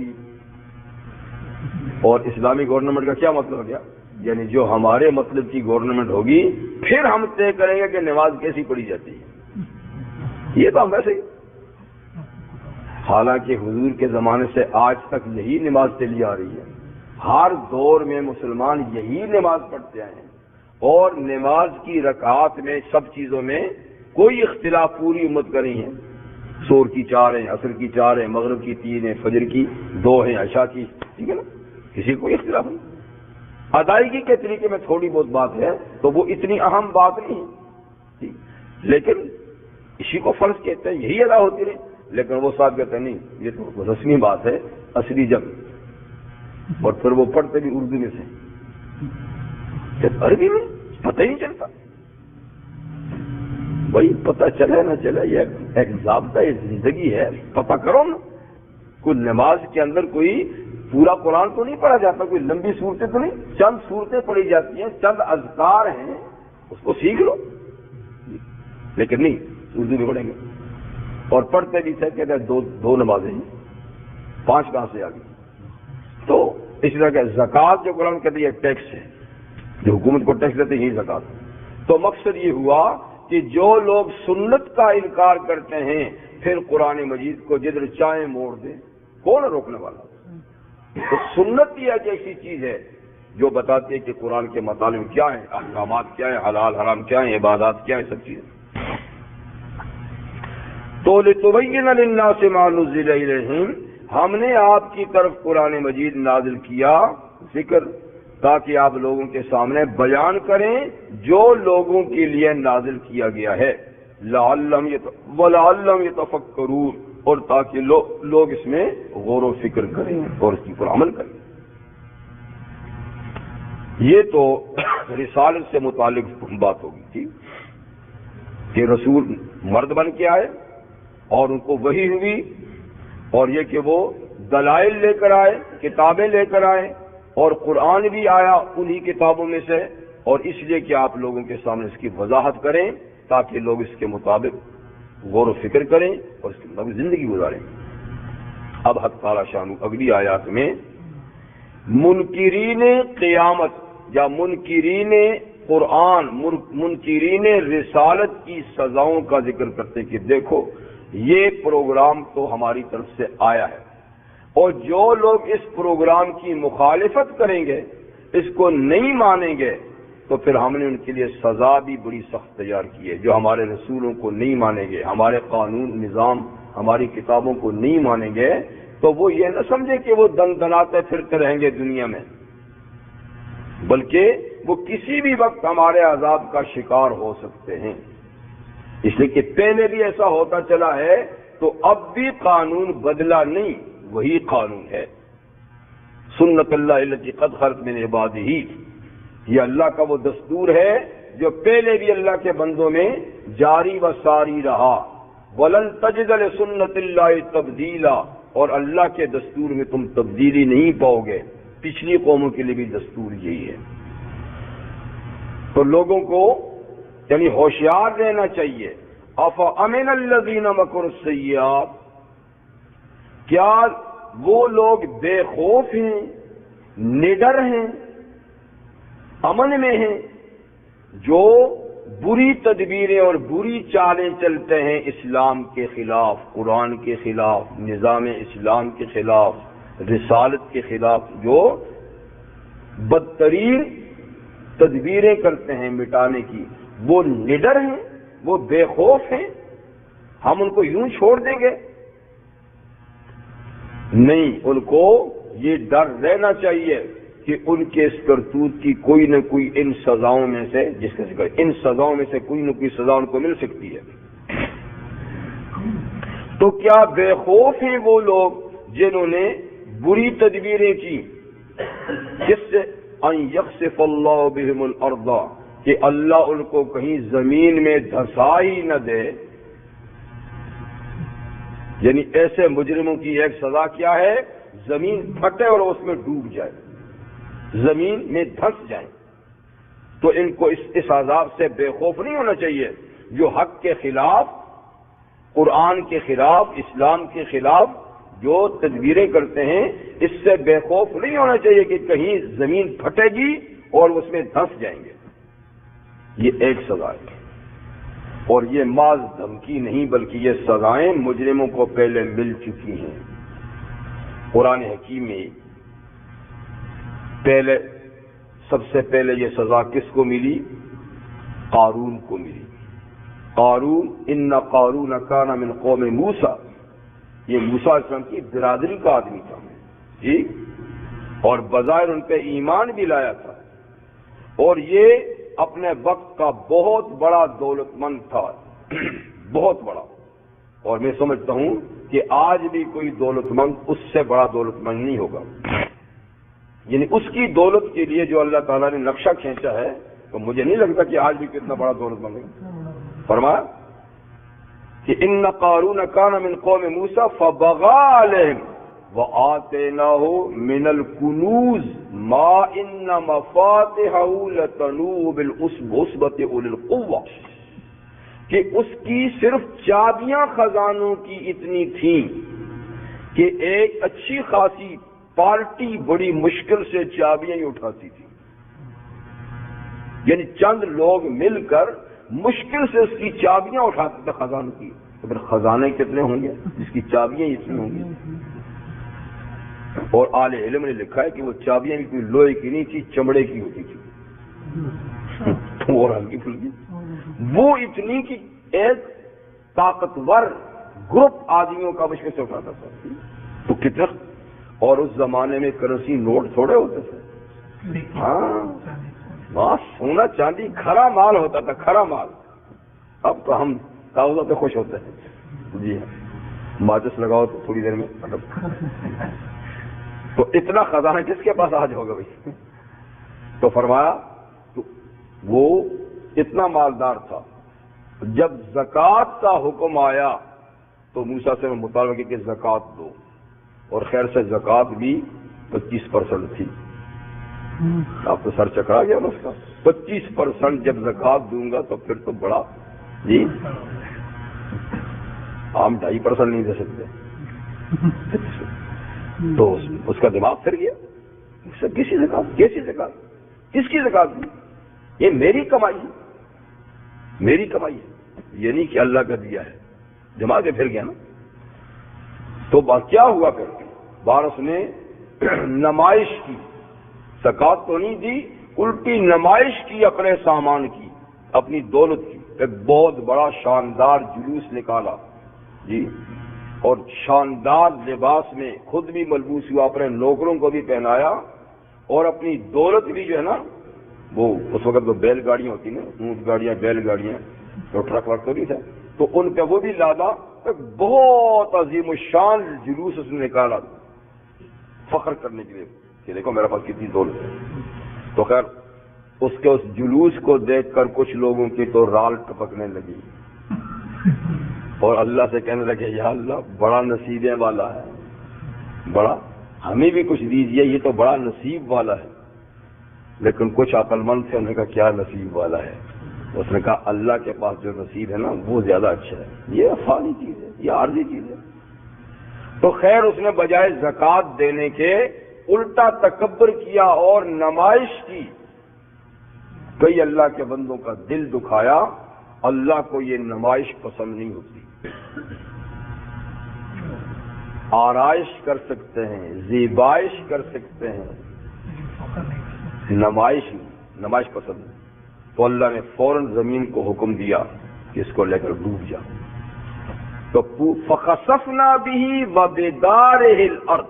اور اسلامی گورنمنٹ کا کیا مطلب ہو گیا؟ یعنی جو ہمارے مطلب کی گورنمنٹ ہوگی پھر ہم طے کریں گے کہ نماز کیسی پڑھی جاتی ہے. یہ تو ہم ویسے ہی، حالانکہ حضور کے زمانے سے آج تک یہی نماز چلی آ رہی ہے. ہر دور میں مسلمان یہی نماز پڑھتے آئے ہیں، اور نماز کی رکعات میں سب چیزوں میں کوئی اختلاف پوری امت کا نہیں ہے. ظہر کی 4 ہیں، عصر کی 4 ہیں، مغرب کی 3 ہیں، فجر کی 2 ہیں، عشاء کی، ٹھیک ہے نا، کسی کو اختلاف نہیں. ادائیگی کے طریقے میں تھوڑی بہت بات ہے تو وہ اتنی اہم بات نہیں ہے، لیکن اسی کو فرض کہتے ہیں، یہی ادا ہوتی رہے. لیکن وہ صاحب کہتے ہیں نہیں، یہ تو رسمی بات ہے، اصلی جنگ. اور پھر وہ پڑھتے بھی اردو میں سے، عربی میں پتہ ہی نہیں چلتا. وہی پتہ چلے نہ چلے، یہ ایک ضابطہ زندگی ہے، پتہ کرو نا. کوئی نماز کے اندر کوئی پورا قرآن تو نہیں پڑھا جاتا، کوئی لمبی صورتیں تو نہیں، چند صورتیں پڑھی جاتی ہیں، چند اذکار ہیں، اس کو سیکھ لو. لیکن نہیں، اردو میں پڑھیں گے. اور پڑھتے بھی تھے کہتے ہیں دو نمازیں، 5 کہاں سے آ گئی. تو اس طرح کا زکوٰۃ جو قرآن کہتے ہیں ٹیکس ہے، جو حکومت کو ٹیکس دیتے ہیں یہی زکوٰۃ. تو مقصد یہ ہوا کہ جو لوگ سنت کا انکار کرتے ہیں پھر قرآن مجید کو جدھر چاہیں موڑ دیں، کون روکنے والا؟ تو سنت یہ ایک ایسی چیز ہے جو بتاتی ہے کہ قرآن کے مطالب کیا ہیں، احکامات کیا ہیں، حلال حرام کیا ہیں، عبادات کیا ہیں، سب چیزیں. تو لِتُبَيِّنَ لِلنَّاسِ مَا نُزِّلَ إِلَيْهِمْ، ہم نے آپ کی طرف قرآن مجید نازل کیا ذکر تاکہ آپ لوگوں کے سامنے بیان کریں جو لوگوں کے لیے نازل کیا گیا ہے. وَلَعَلَّهُمْ يَتَفَكَّرُونَ، اور تاکہ لوگ اس میں غور و فکر کریں اور اس پر عمل کریں. یہ تو رسالت سے متعلق بات ہوگی تھی کہ رسول مرد بن کے آئے اور ان کو وحی ہوئی، اور یہ کہ وہ دلائل لے کر آئے، کتابیں لے کر آئے، اور قرآن بھی آیا انہی کتابوں میں سے، اور اس لیے کہ آپ لوگوں کے سامنے اس کی وضاحت کریں تاکہ لوگ اس کے مطابق غور و فکر کریں اور اس کے مطابق زندگی گزاریں. اب حق تعالی شان اگلی آیات میں منکرین قیامت یا منکرین قرآن، منکرین رسالت کی سزاؤں کا ذکر کرتے ہیں کہ دیکھو یہ پروگرام تو ہماری طرف سے آیا ہے، اور جو لوگ اس پروگرام کی مخالفت کریں گے، اس کو نہیں مانیں گے، تو پھر ہم نے ان کے لیے سزا بھی بڑی سخت تیار کی ہے. جو ہمارے رسولوں کو نہیں مانیں گے، ہمارے قانون نظام، ہماری کتابوں کو نہیں مانیں گے، تو وہ یہ نہ سمجھے کہ وہ دن دناتے پھرتے رہیں گے دنیا میں، بلکہ وہ کسی بھی وقت ہمارے عذاب کا شکار ہو سکتے ہیں. اس لیے کہ پہلے بھی ایسا ہوتا چلا ہے، تو اب بھی قانون بدلا نہیں، وہی قانون ہے. سنت اللہ التی قد خلت من عبادہ، یہ اللہ کا وہ دستور ہے جو پہلے بھی اللہ کے بندوں میں جاری و ساری رہا. وَلَن تَجِدَ لِسُنَّتِ اللَّهِ تَبْدِيلًا، اور اللہ کے دستور میں تم تبدیلی نہیں پاؤ گے. پچھلی قوموں کے لیے بھی دستور یہی ہے. تو لوگوں کو یعنی ہوشیار رہنا چاہیے. أَفَأَمِنَ الَّذِينَ مَكَرُوا السَّيِّئَاتِ، کیا وہ لوگ بے خوف ہیں، نڈر ہیں، امن میں ہیں، جو بری تدبیریں اور بری چالیں چلتے ہیں اسلام کے خلاف، قرآن کے خلاف، نظام اسلام کے خلاف، رسالت کے خلاف، جو بدترین تدبیریں کرتے ہیں مٹانے کی، وہ نڈر ہیں، وہ بے خوف ہیں، ہم ان کو یوں چھوڑ دیں گے؟ نہیں، ان کو یہ ڈر رہنا چاہیے کہ ان کے اس کرتوت کی کوئی نہ کوئی ان سزاؤں میں سے، جس کا ذکر ان سزاؤں میں سے کوئی نہ کوئی سزا ان کو مل سکتی ہے. تو کیا بے خوف ہیں وہ لوگ جنہوں نے بری تدبیریں کی، جس سے ان یخسف اللہ بہم الارض، کہ اللہ ان کو کہیں زمین میں دھسا ہی نہ دے. یعنی ایسے مجرموں کی ایک سزا کیا ہے، زمین پھٹے اور اس میں ڈوب جائے، زمین میں دھس جائیں. تو ان کو اس عذاب سے بے خوف نہیں ہونا چاہیے جو حق کے خلاف، قرآن کے خلاف، اسلام کے خلاف جو تدبیریں کرتے ہیں اس سے بے خوف نہیں ہونا چاہیے کہ کہیں زمین پھٹے گی اور اس میں دھنس جائیں گے. یہ ایک سزا ہے اور یہ محض دھمکی نہیں بلکہ یہ سزائیں مجرموں کو پہلے مل چکی ہیں. قرآن حکیم میں سب سے پہلے یہ سزا کس کو ملی؟ قارون کو ملی. قارون ان قارون کان من قوم موسیٰ، یہ موسیٰ علیہ السلام کی برادری کا آدمی تھا جی، اور بظاہر ان پہ ایمان بھی لایا تھا اور یہ اپنے وقت کا بہت بڑا دولت مند تھا بہت بڑا. اور میں سمجھتا ہوں کہ آج بھی کوئی دولت مند اس سے بڑا دولت مند نہیں ہوگا. یعنی اس کی دولت کے لیے جو اللہ تعالیٰ نے نقشہ کھینچا ہے تو مجھے نہیں لگتا کہ آج بھی کتنا بڑا دولت مند ہے. فرمایا کہ ان قارون کان من قوم موسیٰ فبغى علیہم وآتیناہ من الکنوز ما ان مفاتحہ لتنوء بالعصبۃ اولي القوہ، کہ اس کی صرف چابیاں خزانوں کی اتنی تھیں کہ ایک اچھی خاصی پارٹی بڑی مشکل سے چابیاں ہی اٹھاتی تھی. یعنی چند لوگ مل کر مشکل سے اس کی چابیاں اٹھاتے تھے خزانوں کی. تو پھر خزانے کتنے ہوں گے جس کی چابیاں اتنی ہوں گی. اور اہل علم نے لکھا ہے کہ وہ چابیاں بھی کوئی لوہے کی نہیں تھی، چمڑے کی ہوتی تھی اور ہلکی پھلکی. وہ اتنی کہ ایک طاقتور گروپ آدمیوں کا مشکل سے اٹھاتا تھا. تو کتنا، اور اس زمانے میں کرنسی نوٹ تھوڑے ہوتے تھے. ہاں وہاں سونا چاندی کھرا مال ہوتا تھا، کھرا مال. اب تو ہم کاغذوں پہ خوش ہوتے ہیں جی ہاں، ماچس لگاؤ تو تھوڑی دیر میں تو اتنا خزانہ کس کے پاس آج ہوگا بھائی. تو فرمایا تو وہ اتنا مالدار تھا. جب زکوٰۃ کا حکم آیا تو موسیٰ سے مطالبہ کیا کہ زکوٰۃ دو، اور خیر سے زکوٰۃ بھی 25% تھی. آپ تو سر چکرا گیا اس کا. 25% جب زکوٰۃ دوں گا تو پھر تو بڑا جی، ہم 2.5% نہیں دے سکتے. تو اس کا دماغ پھر گیا. کسی زکوٰۃ، کیسی زکوٰۃ، کس کی زکوٰۃ دی؟ یہ میری کمائی ہے، میری کمائی ہے، یہ نہیں کہ اللہ کا دیا ہے. دماغ پھر گیا نا. تو کیا ہوا پھر؟ بار اس نے نمائش کی. زکوٰۃ تو نہیں دی، الٹی نمائش کی اپنے سامان کی، اپنی دولت کی. ایک بہت بڑا شاندار جلوس نکالا جی، اور شاندار لباس میں خود بھی ملبوس ہوا، اپنے نوکروں کو بھی پہنایا اور اپنی دولت بھی جو ہے نا، وہ اس وقت تو بیل گاڑیاں ہوتی نا، اونٹ گاڑیاں، بیل گاڑیاں، تو ٹرک ورک تو نہیں تھا، تو ان پہ وہ بھی لادا. ایک بہت عظیم الشان جلوس اس نے نکالا فخر کرنے کے لیے کہ دیکھو میرے پاس کتنی دولت ہے. تو خیر اس کے اس جلوس کو دیکھ کر کچھ لوگوں کی تو رال ٹپکنے لگی اور اللہ سے کہنے لگے یا اللہ بڑا نصیبیں والا ہے، بڑا ہمیں بھی کچھ دیجیے، یہ تو بڑا نصیب والا ہے. لیکن کچھ عقل مند تھے، انہوں نے کہا کیا نصیب والا ہے؟ اس نے کہا اللہ کے پاس جو نصیب ہے نا وہ زیادہ اچھا ہے، یہ فانی چیز ہے، یہ عارضی چیز ہے. تو خیر اس نے بجائے زکوٰۃ دینے کے الٹا تکبر کیا اور نمائش کی. کئی اللہ کے بندوں کا دل دکھایا. اللہ کو یہ نمائش پسند نہیں ہوتی. آرائش کر سکتے ہیں، زیبائش کر سکتے ہیں، نمائش پسند ہے. تو اللہ نے فوراً زمین کو حکم دیا کہ اس کو لے کر ڈوب جا. تو فخسفنا به وبداره الارض،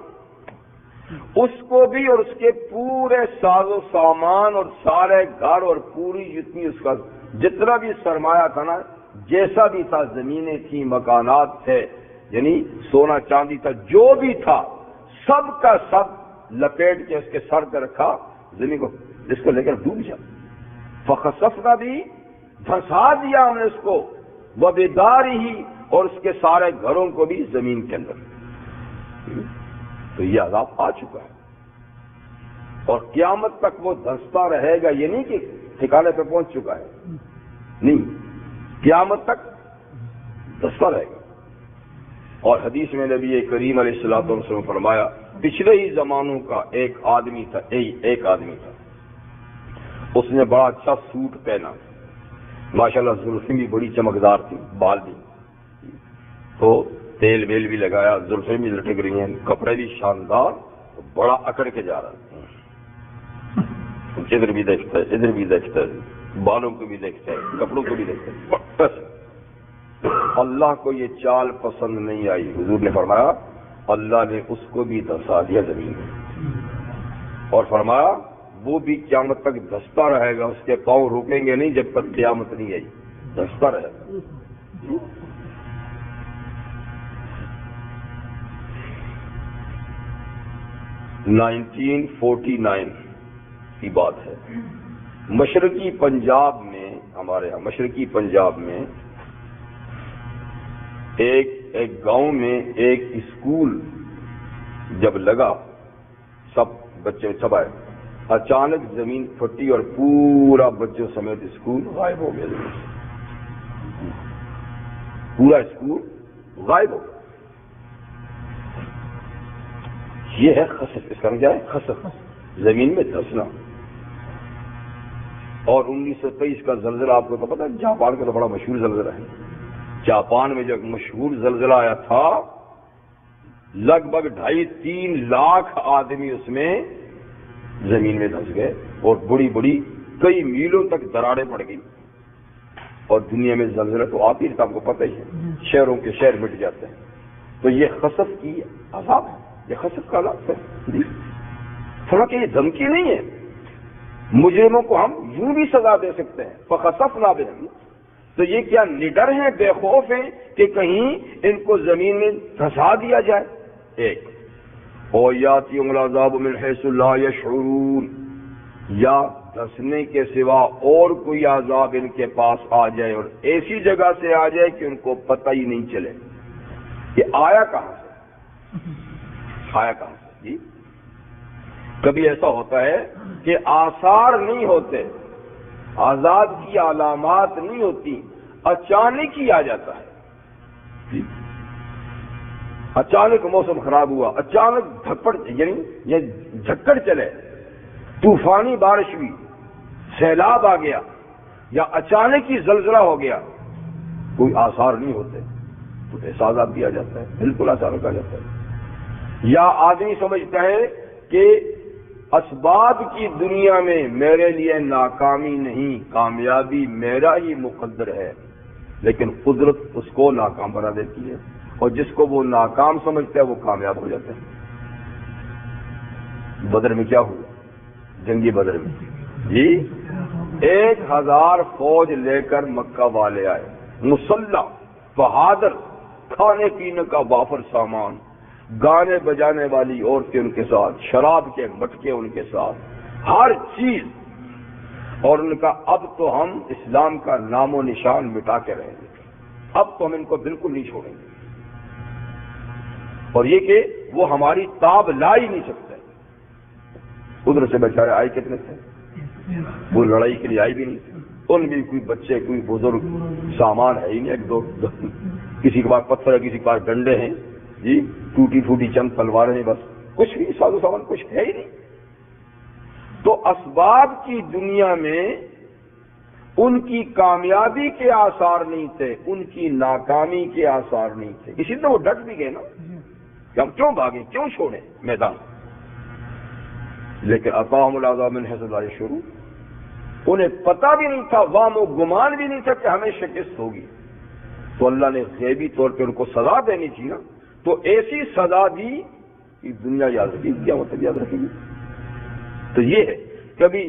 اس کو بھی اور اس کے پورے ساز و سامان اور سارے گھر اور پوری جتنی اس کا جتنا بھی سرمایہ تھا نا، جیسا بھی تھا، زمینیں تھیں، مکانات تھے، یعنی سونا چاندی تھا، جو بھی تھا سب کا سب لپیٹ کے اس کے سر پہ رکھا زمین کو، اس کو لے کر ڈوب جا. فخسفنا بھی، دھنسا دیا ہم نے اس کو، وبدارہ، اور اس کے سارے گھروں کو بھی زمین کے اندر. تو یہ عذاب آ چکا ہے اور قیامت تک وہ دھنستا رہے گا. یہ نہیں کہ ٹھکانے پہ پہنچ چکا ہے، نہیں، قیامت تک دھنستا رہے گا. اور حدیث میں نبی کریم علیہ الصلوۃ والسلام نے فرمایا پچھلے ہی زمانوں کا ایک آدمی تھا، اس نے بڑا اچھا سوٹ پہنا، ماشاءاللہ زلفیں بھی بڑی چمکدار تھی، بال بھی تو تیل ویل بھی لگایا، زلفیں بھی لٹک رہی ہیں، کپڑے بھی شاندار، بڑا اکڑ کے جا رہا ہے، ادھر بھی دیکھتا ہے ادھر بھی دیکھتا ہے، بالوں کو بھی دیکھتا ہے، کپڑوں کو بھی دیکھتا ہے، بس اللہ کو یہ چال پسند نہیں آئی۔ حضور نے فرمایا اللہ نے اس کو بھی دھسا دیا زمین میں، اور فرمایا وہ بھی قیامت تک دھستا رہے گا، اس کے پاؤں رکیں گے نہیں جب تک قیامت نہیں آئی، دھستا رہے گا۔ 1949 کی بات ہے، مشرقی پنجاب میں، ہمارے یہاں مشرقی پنجاب میں ایک گاؤں میں ایک اسکول جب لگا، سب بچے سب آئے، اچانک زمین پھٹی اور پورا بچوں سمیت اسکول غائب ہو گیا، پورا اسکول غائب ہو گیا۔ یہ ہے خسف، اس کا کیا ہے؟ خسف، زمین میں دھسنا۔ اور 1923 کا زلزلہ آپ کو تو پتا ہے، جاپان کا تو بڑا مشہور زلزلہ ہے۔ جاپان میں جب مشہور زلزلہ آیا تھا، لگ بھگ 2.5-3 لاکھ آدمی اس میں زمین میں دھس گئے، اور بڑی بڑی کئی میلوں تک دراڑیں پڑ گئی، اور دنیا میں زلزلہ تو آتی ہے، آپ کو پتہ ہی ہے، شہروں کے شہر مٹ جاتے ہیں۔ تو یہ خسف کی عذاب ہے، یہ خسف کا عذاب ہے۔ تھوڑا کہ یہ دھمکی نہیں ہے، مجرموں کو ہم یوں بھی سزا دے سکتے ہیں، فخسفنا بہم۔ تو یہ کیا نڈر ہیں، بے خوف ہیں کہ کہیں ان کو زمین میں دھسا دیا جائے؟ ایک اور یاتیہم العذاب من حیث لا یشعرون، یا دھسنے کے سوا اور کوئی عذاب ان کے پاس آ جائے، اور ایسی جگہ سے آ جائے کہ ان کو پتہ ہی نہیں چلے۔ یہ آیا کہاں سے؟ آیا کہاں سے؟ جی کبھی ایسا ہوتا ہے کہ آثار نہیں ہوتے، عذاب کی علامات نہیں ہوتی، اچانک ہی آ جاتا ہے۔ اچانک موسم خراب ہوا، اچانک دھپڑ، یعنی یہ جھکڑ چلے، طوفانی بارش ہوئی، سیلاب آ گیا، یا اچانک ہی زلزلہ ہو گیا، کوئی آثار نہیں ہوتے تو ایسا عذاب دیا جاتا ہے، بالکل آثار کہا جاتا ہے۔ یا آدمی سمجھتا ہے کہ اسباب کی دنیا میں میرے لیے ناکامی نہیں، کامیابی میرا ہی مقدر ہے، لیکن قدرت اس کو ناکام بنا دیتی ہے، اور جس کو وہ ناکام سمجھتا ہے وہ کامیاب ہو جاتا ہے۔ بدر میں کیا ہوا؟ جنگی بدر میں جی 1000 فوج لے کر مکہ والے آئے، مسلح، بہادر، کھانے پینے کا وافر سامان، گانے بجانے والی عورتیں ان کے ساتھ، شراب کے مٹکے ان کے ساتھ، ہر چیز، اور ان کا اب تو ہم اسلام کا نام و نشان مٹا کے رہیں گے، اب تو ہم ان کو بالکل نہیں چھوڑیں گے، اور یہ کہ وہ ہماری تاب لا ہی نہیں سکتے۔ ادھر سے بیچارے آئے کتنے تھے، وہ لڑائی کے لیے آئی بھی نہیں، ان بھی کوئی بچے کوئی بزرگ، سامان ہے ہی نہیں، ایک دو کسی کے پاس پتھر ہے، کسی کے پاس ڈنڈے ہیں جی، ٹوٹی پھوٹی چند تلواریں ہیں، بس کچھ بھی سازو سامان کچھ ہے ہی نہیں۔ تو اسباب کی دنیا میں ان کی کامیابی کے آثار نہیں تھے، ان کی ناکامی کے آثار نہیں تھے، اسی لیے وہ ڈٹ بھی گئے نا کہ ہم کیوں بھاگیں، کیوں چھوڑیں میدان۔ لیکن اطاعم العذاب من حیث لا یشعرون، انہیں پتہ بھی نہیں تھا، وام و گمان بھی نہیں تھا کہ ہمیں شکست ہوگی، تو اللہ نے غیبی طور پہ ان کو سزا دینی تھی نا، تو ایسی سزا دی کہ دنیا یاد رکھے گی، کیا مطلب یاد رکھے گی۔ تو یہ ہے، کبھی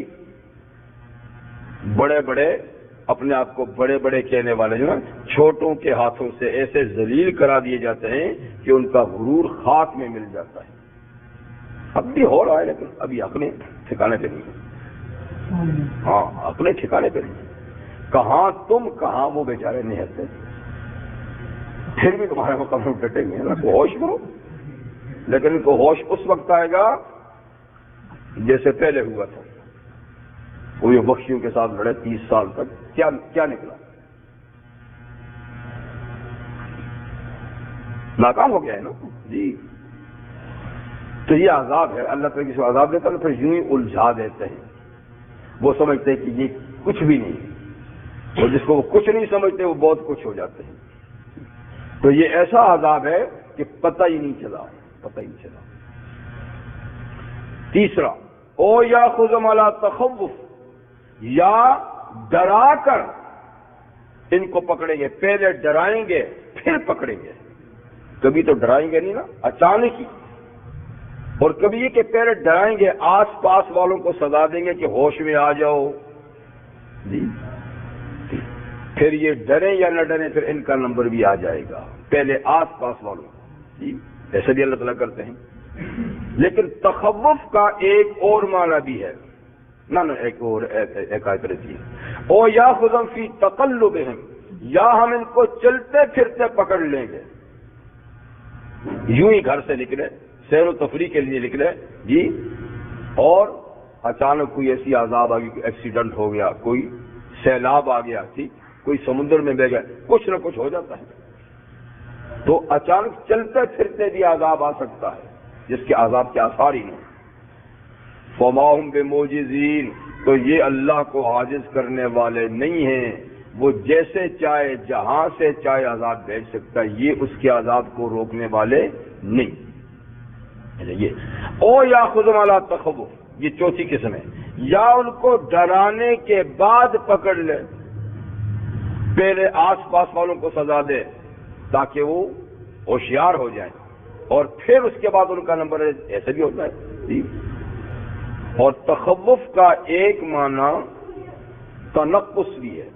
بڑے بڑے اپنے آپ کو بڑے بڑے کہنے والے جو نا، چھوٹوں کے ہاتھوں سے ایسے ذلیل کرا دیے جاتے ہیں کہ ان کا غرور خاک میں مل جاتا ہے۔ اب بھی ہو رہا ہے، لیکن ابھی اپنے ٹھکانے پہ نہیں، ہاں اپنے ٹھکانے پہ نہیں، کہاں تم کہاں وہ بیچارے نہتے، پھر بھی تمہارے مقام میں ڈٹیں گے، ان کو ہوش کرو، لیکن ان کو ہوش اس وقت آئے گا جیسے پہلے ہوا تھا، وہ یہ بخشیوں کے ساتھ لڑے 30 سال تک، کیا نکلا؟ ناکام ہو گیا ہے نا جی. تو یہ عذاب ہے. اللہ تعالیٰ کسی کو عذاب دیتا ہے پھر یوں ہی الجھا دیتے ہیں. وہ سمجھتے ہیں کہ یہ کچھ بھی نہیں ہے، اور جس کو وہ کچھ نہیں سمجھتے وہ بہت کچھ ہو جاتے ہیں. تو یہ ایسا عذاب ہے کہ پتہ ہی نہیں چلا. تیسرا، او یا خذم علی تخوف، یا ڈرا کر ان کو پکڑیں گے. پہلے ڈرائیں گے پھر پکڑیں گے. کبھی تو ڈرائیں گے نہیں نا اچانک ہی، اور کبھی یہ کہ پہلے ڈرائیں گے، آس پاس والوں کو سزا دیں گے کہ ہوش میں آ جاؤ جی. پھر یہ ڈریں یا نہ ڈریں پھر ان کا نمبر بھی آ جائے گا. پہلے آس پاس والوں جی، ایسے بھی اللہ تعالیٰ کرتے ہیں. لیکن تخوف کا ایک اور معنی بھی ہے. نہ ایک اور ایک آیت رہتی ہے، او یا خذم فی تقلبہم، یا ہم ان کو چلتے پھرتے پکڑ لیں گے. یوں ہی گھر سے نکلے، سیر و تفریح کے لیے نکلے جی، اور اچانک کوئی ایسی عذاب آ گئی، کوئی ایکسیڈنٹ ہو گیا، کوئی سیلاب آ گیا، ٹھیک، کوئی سمندر میں بہ گیا، کچھ نہ کچھ ہو جاتا ہے. تو اچانک چلتے پھرتے بھی عذاب آ سکتا ہے جس کے عذاب کے آثار ہی نہیں. فما ہم بمعجزین، تو یہ اللہ کو عاجز کرنے والے نہیں ہیں. وہ جیسے چاہے جہاں سے چاہے عذاب بھیج سکتا ہے، یہ اس کے عذاب کو روکنے والے نہیں. یہ او یا خذم علی تخوف، یہ چوتھی قسم ہے. یا ان کو ڈرانے کے بعد پکڑ لے، پہلے آس پاس والوں کو سزا دے تاکہ وہ ہوشیار ہو جائیں، اور پھر اس کے بعد ان کا نمبر ہے. ایسے بھی ہوتا ہے جی. اور تخوف کا ایک معنی تنقص بھی ہے.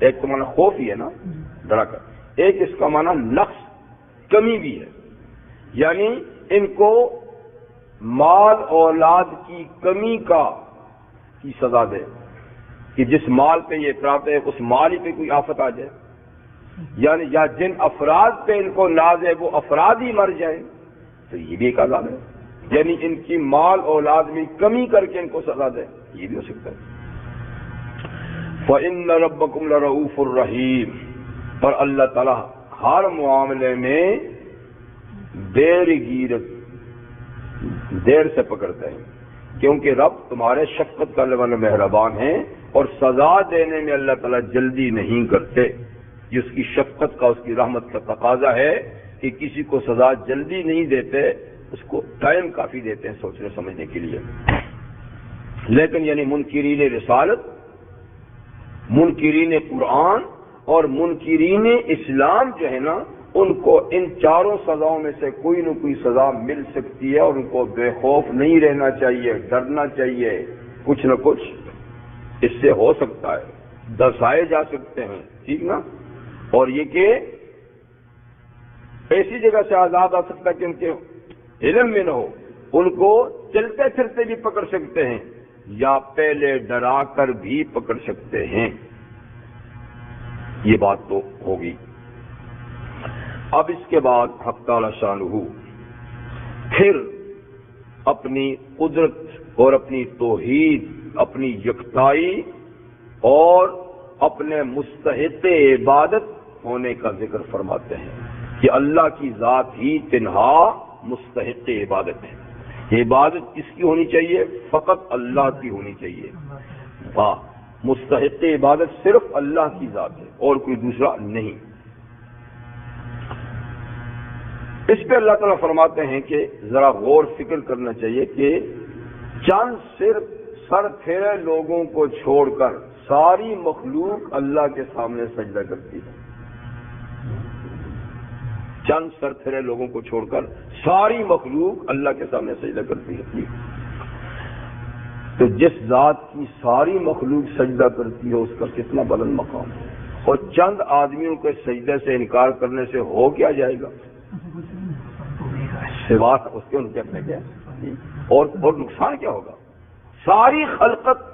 ایک تو معنی خوف ہی ہے نا، ڈرا کر. ایک اس کا معنی نقص، کمی بھی ہے. یعنی ان کو مال اولاد کی کمی کی سزا دے، کہ جس مال پہ یہ اعتراف ہے اس مال ہی پہ کوئی آفت آ جائے، یعنی یا جن افراد پہ ان کو ناز ہے وہ افراد ہی مر جائیں، تو یہ بھی ایک عذاب ہے. یعنی ان کی مال اولاد میں کمی کر کے ان کو سزا دے، یہ بھی ہو سکتا ہے. فَإِنَّ رَبَّكُمْ لَرَؤُوفٌ الرَّحِيمٌ، پر اللہ تعالیٰ ہر معاملے میں دیر سے پکڑتے ہیں، کیونکہ رب تمہارے شفقت کرنے والے مہربان ہیں، اور سزا دینے میں اللہ تعالیٰ جلدی نہیں کرتے. یہ اس کی شفقت کا، اس کی رحمت کا تقاضا ہے کہ کسی کو سزا جلدی نہیں دیتے، اس کو ٹائم کافی دیتے ہیں سوچنے سمجھنے کے لیے. لیکن یعنی منکرین رسالت، منکرین قرآن اور منکرین اسلام جو ہے نا، ان کو ان چاروں سزاؤں میں سے کوئی نہ کوئی سزا مل سکتی ہے، اور ان کو بے خوف نہیں رہنا چاہیے، ڈرنا چاہیے. کچھ نہ کچھ اس سے ہو سکتا ہے، دسائے جا سکتے ہیں، ٹھیک نا. اور یہ کہ ایسی جگہ سے عذاب آ سکتا ہے کہ ان کے علم میں نہ ہو، ان کو چلتے پھرتے بھی پکڑ سکتے ہیں، یا پہلے ڈرا کر بھی پکڑ سکتے ہیں. یہ بات تو ہوگی. اب اس کے بعد حق تعالی شانہ پھر اپنی قدرت اور اپنی توحید، اپنی یکتائی اور اپنے مستحق عبادت ہونے کا ذکر فرماتے ہیں کہ اللہ کی ذات ہی تنہا مستحق عبادت ہے. عبادت کس کی ہونی چاہیے؟ فقط اللہ کی ہونی چاہیے. مستحق عبادت صرف اللہ کی ذات ہے اور کوئی دوسرا نہیں. اس پہ اللہ تعالیٰ فرماتے ہیں کہ ذرا غور فکر کرنا چاہیے کہ چند صرف سر پھیرے لوگوں کو چھوڑ کر ساری مخلوق اللہ کے سامنے سجدہ کرتی ہے. چند سر پھیرے لوگوں کو چھوڑ کر ساری مخلوق اللہ کے سامنے سجدہ کرتی ہے. تو جس ذات کی ساری مخلوق سجدہ کرتی ہے اس کا کتنا بلند مقام ہے، اور چند آدمیوں کے سجدے سے انکار کرنے سے ہو کیا جائے گا سوا اس کے ان کے اپنے کیا، اور نقصان کیا ہوگا. ساری خلقت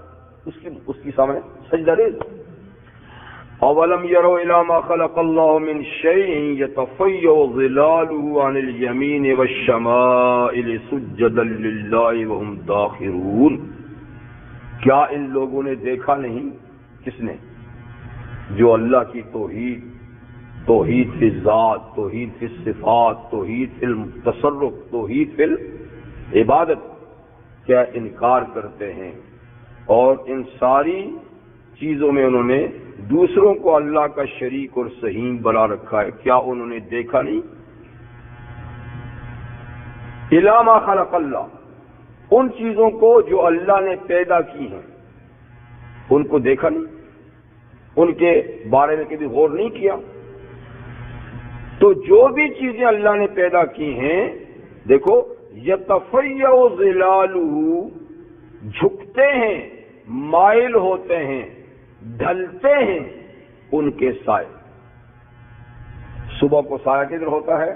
اس کی سامنے سجدہ ریز. اولم يروا الى ما خلق الله من شيء يتفيأ ظلاله عن اليمين والشمائل سجدا لله وهم داخرون، کیا ان لوگوں نے دیکھا نہیں؟ کس نے؟ جو اللہ کی توحید، توحید فی الذات، توحید فی الصفات، توحید فی التصرف، توحید فی العبادت کا انکار کرتے ہیں، اور ان ساری چیزوں میں انہوں نے دوسروں کو اللہ کا شریک اور سہیم بنا رکھا ہے۔ کیا انہوں نے دیکھا نہیں؟ الا ما خلق اللہ، ان چیزوں کو جو اللہ نے پیدا کی ہیں ان کو دیکھا نہیں، ان کے بارے میں کبھی غور نہیں کیا؟ تو جو بھی چیزیں اللہ نے پیدا کی ہیں، دیکھو یتفیع ظلالہ، جھکتے ہیں، مائل ہوتے ہیں، ڈھلتے ہیں ان کے سائے۔ صبح کو سایہ کدھر ہوتا ہے؟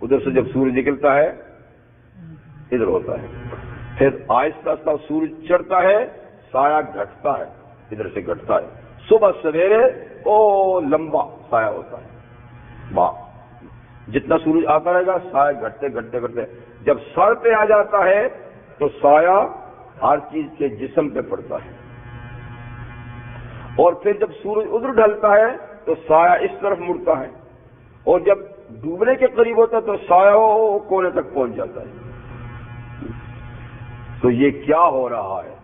ادھر سے جب سورج نکلتا ہے ادھر ہوتا ہے، پھر آہستہ آہستہ سورج چڑھتا ہے، سایہ گھٹتا ہے، ادھر سے گھٹتا ہے۔ صبح سویرے لمبا سایہ ہوتا ہے، جتنا سورج آتا رہے گا سایہ گھٹتے گھٹتے گھٹتے، جب سر پہ آ جاتا ہے تو سایہ ہر چیز کے جسم پہ پڑتا ہے، اور پھر جب سورج ادھر ڈھلتا ہے تو سایہ اس طرف مڑتا ہے، اور جب ڈوبنے کے قریب ہوتا ہے تو سایہ کونے تک پہنچ جاتا ہے۔ تو یہ کیا ہو رہا ہے؟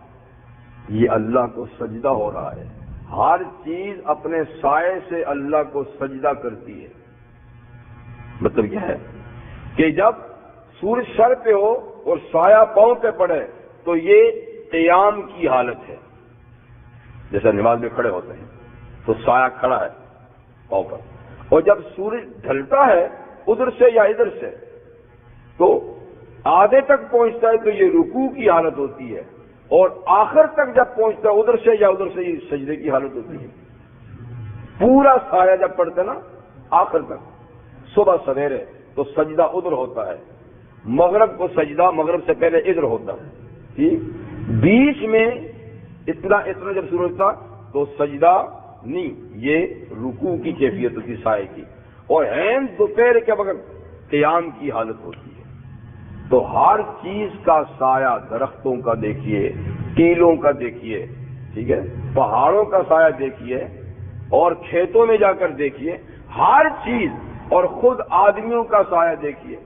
یہ اللہ کو سجدہ ہو رہا ہے۔ ہر چیز اپنے سائے سے اللہ کو سجدہ کرتی ہے۔ مطلب کیا ہے کہ جب سورج سر پہ ہو اور سایہ پاؤں پہ پڑے تو یہ قیام کی حالت ہے، جیسے نماز میں کھڑے ہوتے ہیں تو سایہ کھڑا ہے پاؤں پر، اور جب سورج ڈھلتا ہے ادھر سے یا ادھر سے تو آدھے تک پہنچتا ہے تو یہ رکوع کی حالت ہوتی ہے، اور آخر تک جب پہنچتا ہے ادھر سے یا ادھر سے یہ سجدے کی حالت ہوتی ہے۔ پورا سایہ جب پڑتا ہے نا آخر تک، صبح سویرے تو سجدہ ادھر ہوتا ہے، مغرب کو سجدہ مغرب سے پہلے ادھر ہوتا ہے، ٹھیک؟ بیچ میں اتنا جب سورج تھا تو سجدہ نہیں، یہ رکوع کی کیفیت ہوتی سائے کی، اور عین دوپہر کے وقت قیام کی حالت ہوتی ہے۔ تو ہر چیز کا سایہ، درختوں کا دیکھیے، ٹیلوں کا دیکھیے، ٹھیک ہے، پہاڑوں کا سایہ دیکھیے، اور کھیتوں میں جا کر دیکھیے، ہر چیز، اور خود آدمیوں کا سایہ دیکھیے۔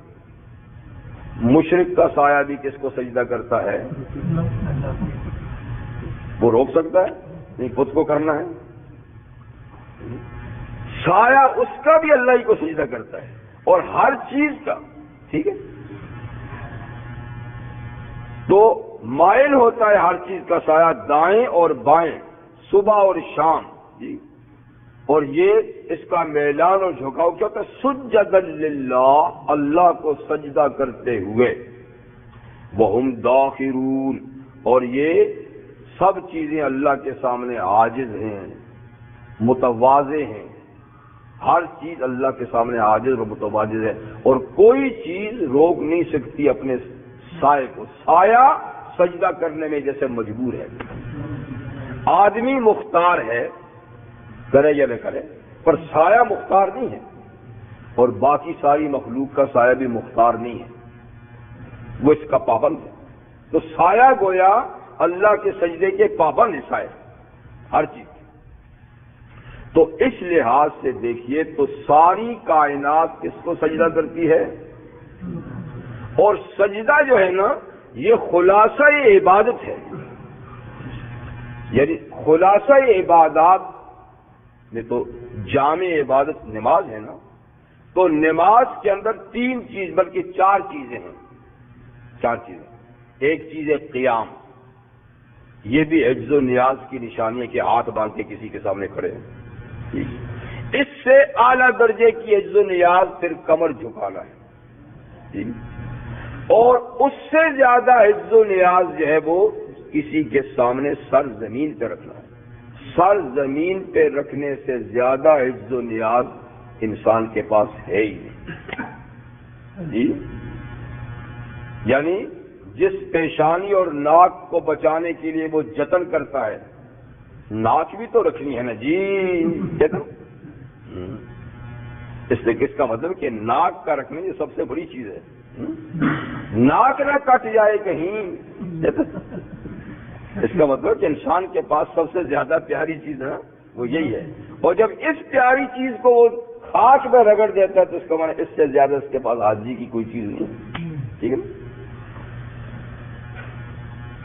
مشرک کا سایہ بھی کس کو سجدہ کرتا ہے؟ وہ روک سکتا ہے؟ نہیں، خود کو کرنا ہے۔ سایہ اس کا بھی اللہ ہی کو سجدہ کرتا ہے، اور ہر چیز کا، ٹھیک ہے۔ تو مائل ہوتا ہے ہر چیز کا سایہ دائیں اور بائیں، صبح اور شام، جی، اور یہ اس کا میلان اور جھکاؤ کیا ہوتا ہے؟ سجدا للہ، اللہ کو سجدہ کرتے ہوئے، وہم داخرون، اور یہ سب چیزیں اللہ کے سامنے عاجز ہیں، متواضع ہیں، ہر چیز اللہ کے سامنے عاجز اور متواضع ہے، اور کوئی چیز روک نہیں سکتی اپنے سائے کو۔ سایہ سجدہ کرنے میں جیسے مجبور ہے، آدمی مختار ہے، کرے یا نہ کرے، پر سایہ مختار نہیں ہے، اور باقی ساری مخلوق کا سایہ بھی مختار نہیں ہے، وہ اس کا پابند ہے۔ تو سایہ گویا اللہ کے سجدے کے پابند ہے، سایہ ہر چیز۔ تو اس لحاظ سے دیکھیے تو ساری کائنات کس کو سجدہ کرتی ہے؟ اور سجدہ جو ہے نا یہ خلاصہ عبادت ہے، یعنی خلاصہ عبادات میں تو جامع عبادت نماز ہے نا، تو نماز کے اندر تین چیز بلکہ چار چیزیں ہیں، چار چیزیں۔ ایک چیز ہے قیام، یہ بھی عجز و نیاز کی نشانی ہے کہ ہاتھ باندھ کے کسی کے سامنے کھڑے ہیں۔ اس سے اعلیٰ درجے کی عجز و نیاز پھر کمر جھکانا ہے، اور اس سے زیادہ عجز و نیاز جو ہے وہ کسی کے سامنے سر زمین پہ رکھنا ہے۔ سر زمین پہ رکھنے سے زیادہ عجز و نیاز انسان کے پاس ہے ہی نہیں، جی، یعنی جس پیشانی اور ناک کو بچانے کے لیے وہ جتن کرتا ہے، ناک بھی تو رکھنی ہے نا جی، جتن، اس سے کس کا مطلب کہ ناک کا رکھنا یہ سب سے بڑی چیز ہے، ناک نہ کٹ جائے کہیں، اس کا مطلب کہ انسان کے پاس سب سے زیادہ پیاری چیز ہے وہ یہی ہے، اور جب اس پیاری چیز کو وہ خاک میں رگڑ دیتا ہے تو اس کا معنی اس سے زیادہ اس کے پاس عاجزی کی کوئی چیز نہیں ہے، ٹھیک ہے نا؟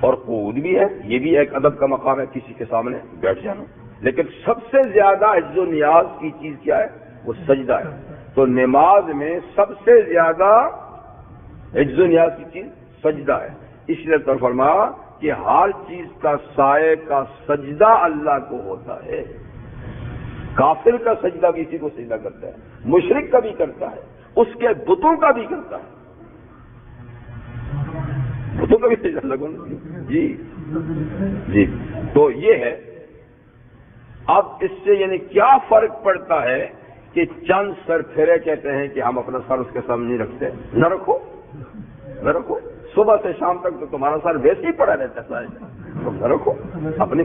اور قعود بھی ہے، یہ بھی ایک ادب کا مقام ہے، کسی کے سامنے بیٹھ جانا، لیکن سب سے زیادہ عجز و نیاز کی چیز کیا ہے؟ وہ سجدہ ہے۔ تو نماز میں سب سے زیادہ عجز و نیاز کی چیز سجدہ ہے، اس لیے تو فرمایا کہ ہر چیز کا سائے کا سجدہ اللہ کو ہوتا ہے۔ کافر کا سجدہ بھی اسی کو سجدہ کرتا ہے، مشرک کا بھی کرتا ہے، اس کے بتوں کا بھی کرتا ہے، بتوں کا بھی سجدہ لگو جی جی۔ تو یہ ہے، اب اس سے یعنی کیا فرق پڑتا ہے کہ چند سر پھیرے کہتے ہیں کہ ہم اپنا سر اس کے سامنے نہیں رکھتے، نہ رکھو نہ رکھو، صبح سے شام تک تو تمہارا سر ویسے ہی پڑا رہتا ہے، تو نہ رکھو اپنی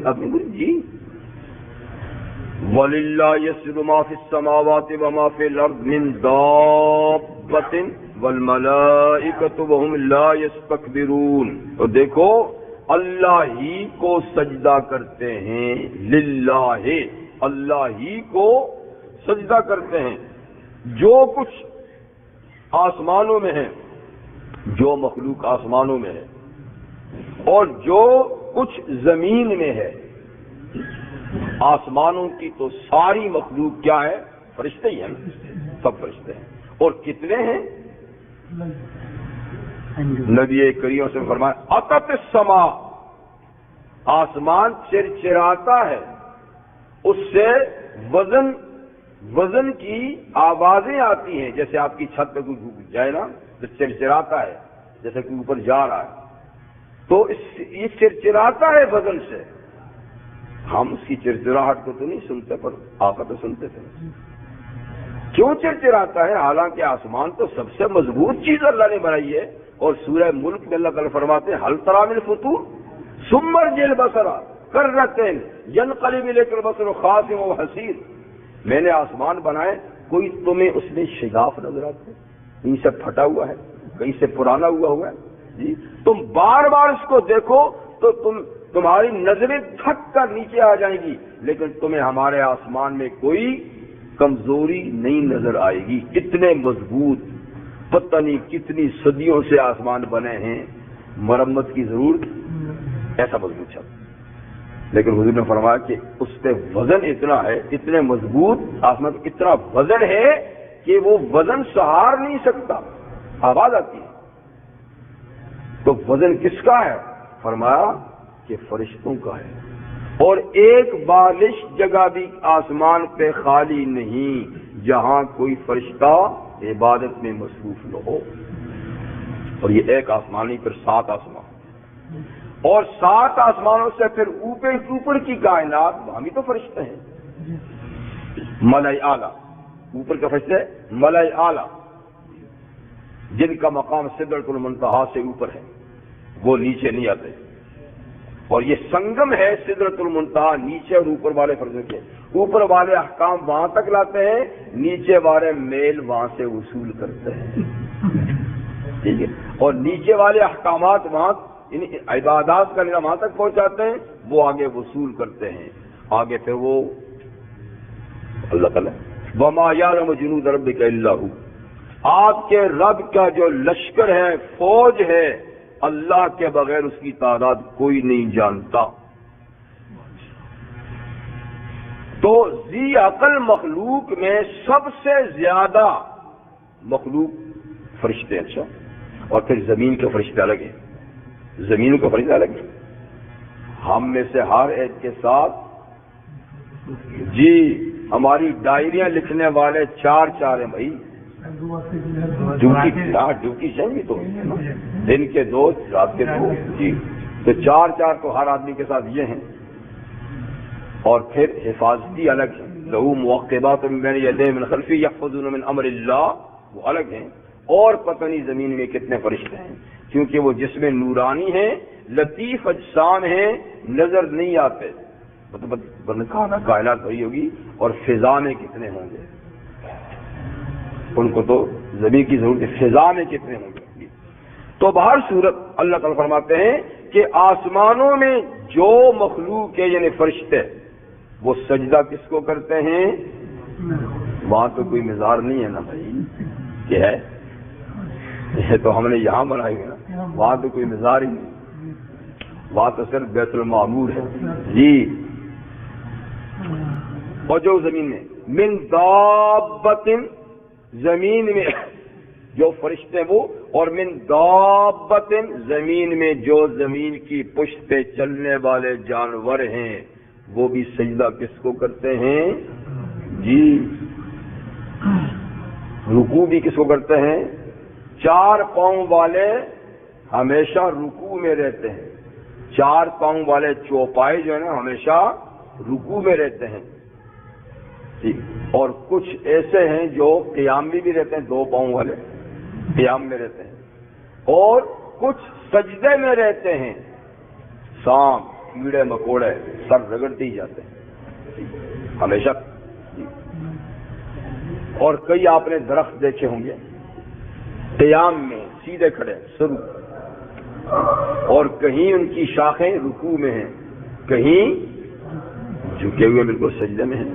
جی۔ وَلِلَّهِ يَسْجُدُ مَا فِي السَّمَاوَاتِ وَمَا فِي الْأَرْضِ مِن دَابَّةٍ وَالْمَلَائِكَةُ وَهُمْ لَا يَسْتَكْبِرُونَ۔ تو دیکھو اللہ ہی کو سجدہ کرتے ہیں، للہ، اللہ ہی کو سجدہ کرتے ہیں، جو کچھ آسمانوں میں ہے، جو مخلوق آسمانوں میں ہے، اور جو کچھ زمین میں ہے۔ آسمانوں کی تو ساری مخلوق کیا ہے؟ فرشتے ہی ہیں، سب فرشتے ہیں۔ اور کتنے ہیں؟ نبی کریم سے فرمایا اطت السما، آسمان چرچراتا ہے، اس سے وزن کی آوازیں آتی ہیں، جیسے آپ کی چھت پہ کوئی جائے نا تو چرچراتا ہے، جیسے کوئی اوپر جا رہا ہے، تو یہ چرچراتا ہے وزن سے۔ ہم اس کی چرچراہٹ کو تو نہیں سنتے، پر آقا تو سنتے تھے۔ کیوں چرچراتا ہے؟ حالانکہ آسمان تو سب سے مضبوط چیز اللہ نے بنائی ہے، اور سورہ ملک میں اللہ تعالیٰ فرماتے ہیں حل تری من فطور ثم ارجع البصر کرتین ینقلب الیک البصر خاسئا وحسیر۔ میں نے آسمان بنائے، کوئی تمہیں اس میں شگاف نظر آتے؟ کہیں سے پھٹا ہوا ہے، کہیں سے پرانا ہوا ہے جی؟ تم بار بار اس کو دیکھو تو تمہاری نظریں تھک کر نیچے آ جائیں گی، لیکن تمہیں ہمارے آسمان میں کوئی کمزوری نہیں نظر آئے گی۔ اتنے مضبوط، پتہ نہیں کتنی صدیوں سے آسمان بنے ہیں، مرمت کی ضرورت، ایسا مضبوط چھت۔ لیکن حضور نے فرمایا کہ اس پہ وزن اتنا ہے، اتنے مضبوط آسمان پہ اتنا وزن ہے کہ وہ وزن سہار نہیں سکتا، آواز آتی ہے۔ تو وزن کس کا ہے؟ فرمایا کہ فرشتوں کا ہے، اور ایک بالش جگہ بھی آسمان پہ خالی نہیں جہاں کوئی فرشتہ عبادت میں مصروف نہ ہو۔ اور یہ ایک آسمان نہیں، پھر 7 آسمان، اور 7 آسمانوں سے پھر اوپر کی کائنات، وہاں بھی تو فرشتے ہیں، ملائے اعلیٰ، اوپر کا فرشتے ملائے اعلیٰ، جن کا مقام سدرۃ المنتہا سے اوپر ہے، وہ نیچے نہیں آتے۔ اور یہ سنگم ہے سدرۃ المنتہا، نیچے اور اوپر والے فرشتوں کے۔ اوپر والے احکام وہاں تک لاتے ہیں، نیچے والے میل وہاں سے وصول کرتے ہیں، ٹھیک ہے؟ اور نیچے والے احکامات وہاں، یعنی عبادات کا نظام وہاں تک پہنچاتے ہیں، وہ آگے وصول کرتے ہیں، آگے پھر وہ اللہ تعالیٰ وَمَا يَعْلَمُ جُنُودَ رَبِّكَ إِلَّا هُوَ، آپ کے رب کا جو لشکر ہے، فوج ہے، اللہ کے بغیر اس کی تعداد کوئی نہیں جانتا۔ تو ذی عقل مخلوق میں سب سے زیادہ مخلوق فرشتے، اچھا، اور پھر زمین کے فرشتے الگ ہیں، زمین کے فرشتے الگ ہیں۔ ہم میں سے ہر ایک کے ساتھ جی ہماری ڈائریاں لکھنے والے 4 ہیں بھائی، ڈیوٹی چاہیے تو دن کے 2 رات کے 2 جی، تو 4 تو ہر آدمی کے ساتھ یہ ہیں، اور پھر حفاظتی الگ ہیں، لہو معقبات من بین یدیہ من خلفہ یحفظون من امر اللہ، وہ الگ ہیں۔ اور پتہ نہیں زمین میں کتنے فرشتے ہیں، کیونکہ وہ جسم نورانی ہیں، لطیف اجسام ہیں، نظر نہیں آتے، کائنات بھری ہوگی، اور فضا میں کتنے ہوں گے، ان کو تو زمین کی ضرورت ہے، فضا میں کتنے ہوں گے۔ تو بہر صورت اللہ تعالیٰ فرماتے ہیں کہ آسمانوں میں جو مخلوق ہے، یعنی فرشتے، وہ سجدہ کس کو کرتے ہیں؟ وہاں تو کوئی مزار نہیں ہے نا بھائی، کہ ہے؟ یہ تو ہم نے یہاں بنائی ہے نا، وہاں تو کوئی مزار ہی نہیں، وہاں تو صرف بیت المعمور ہے جی۔ اور جو زمین میں من دابۃ، زمین میں جو فرشتے وہ، اور من دابۃ، زمین میں جو زمین کی پشت پہ چلنے والے جانور ہیں وہ بھی سجدہ کس کو کرتے ہیں جی؟ رکوع بھی کس کو کرتے ہیں؟ چار پاؤں والے ہمیشہ رکوع میں رہتے ہیں، چار پاؤں والے چوپائے جو ہے نا ہمیشہ رکوع میں رہتے ہیں جی۔ اور کچھ ایسے ہیں جو قیام میں بھی رہتے ہیں، دو پاؤں والے قیام میں رہتے ہیں، اور کچھ سجدے میں رہتے ہیں، سانپ کیڑے مکوڑے سر رگڑتے ہی جاتے ہیں ہمیشہ جی۔ اور کئی آپ نے درخت دیکھے ہوں گے قیام میں سیدھے کھڑے سر، اور کہیں ان کی شاخیں رکوع میں ہیں، کہیں جھکے ہوئے بالکل سجدے میں ہیں۔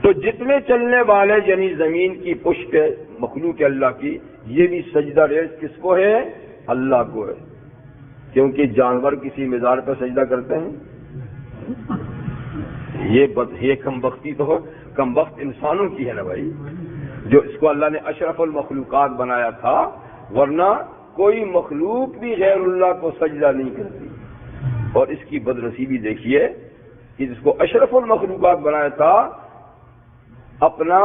تو جتنے چلنے والے یعنی زمین کی پشت مخلوق اللہ کی، یہ بھی سجدہ ریز کس کو ہے؟ اللہ کو ہے، کیونکہ جانور کسی مزار پہ سجدہ کرتے ہیں؟ یہ کم بختی تو ہے، کم بخت انسانوں کی ہے نا بھائی، جو اس کو اللہ نے اشرف المخلوقات بنایا تھا، ورنہ کوئی مخلوق بھی غیر اللہ کو سجدہ نہیں کرتی۔ اور اس کی بدنصیبی دیکھیے کہ جس کو اشرف المخلوقات بنایا تھا، اپنا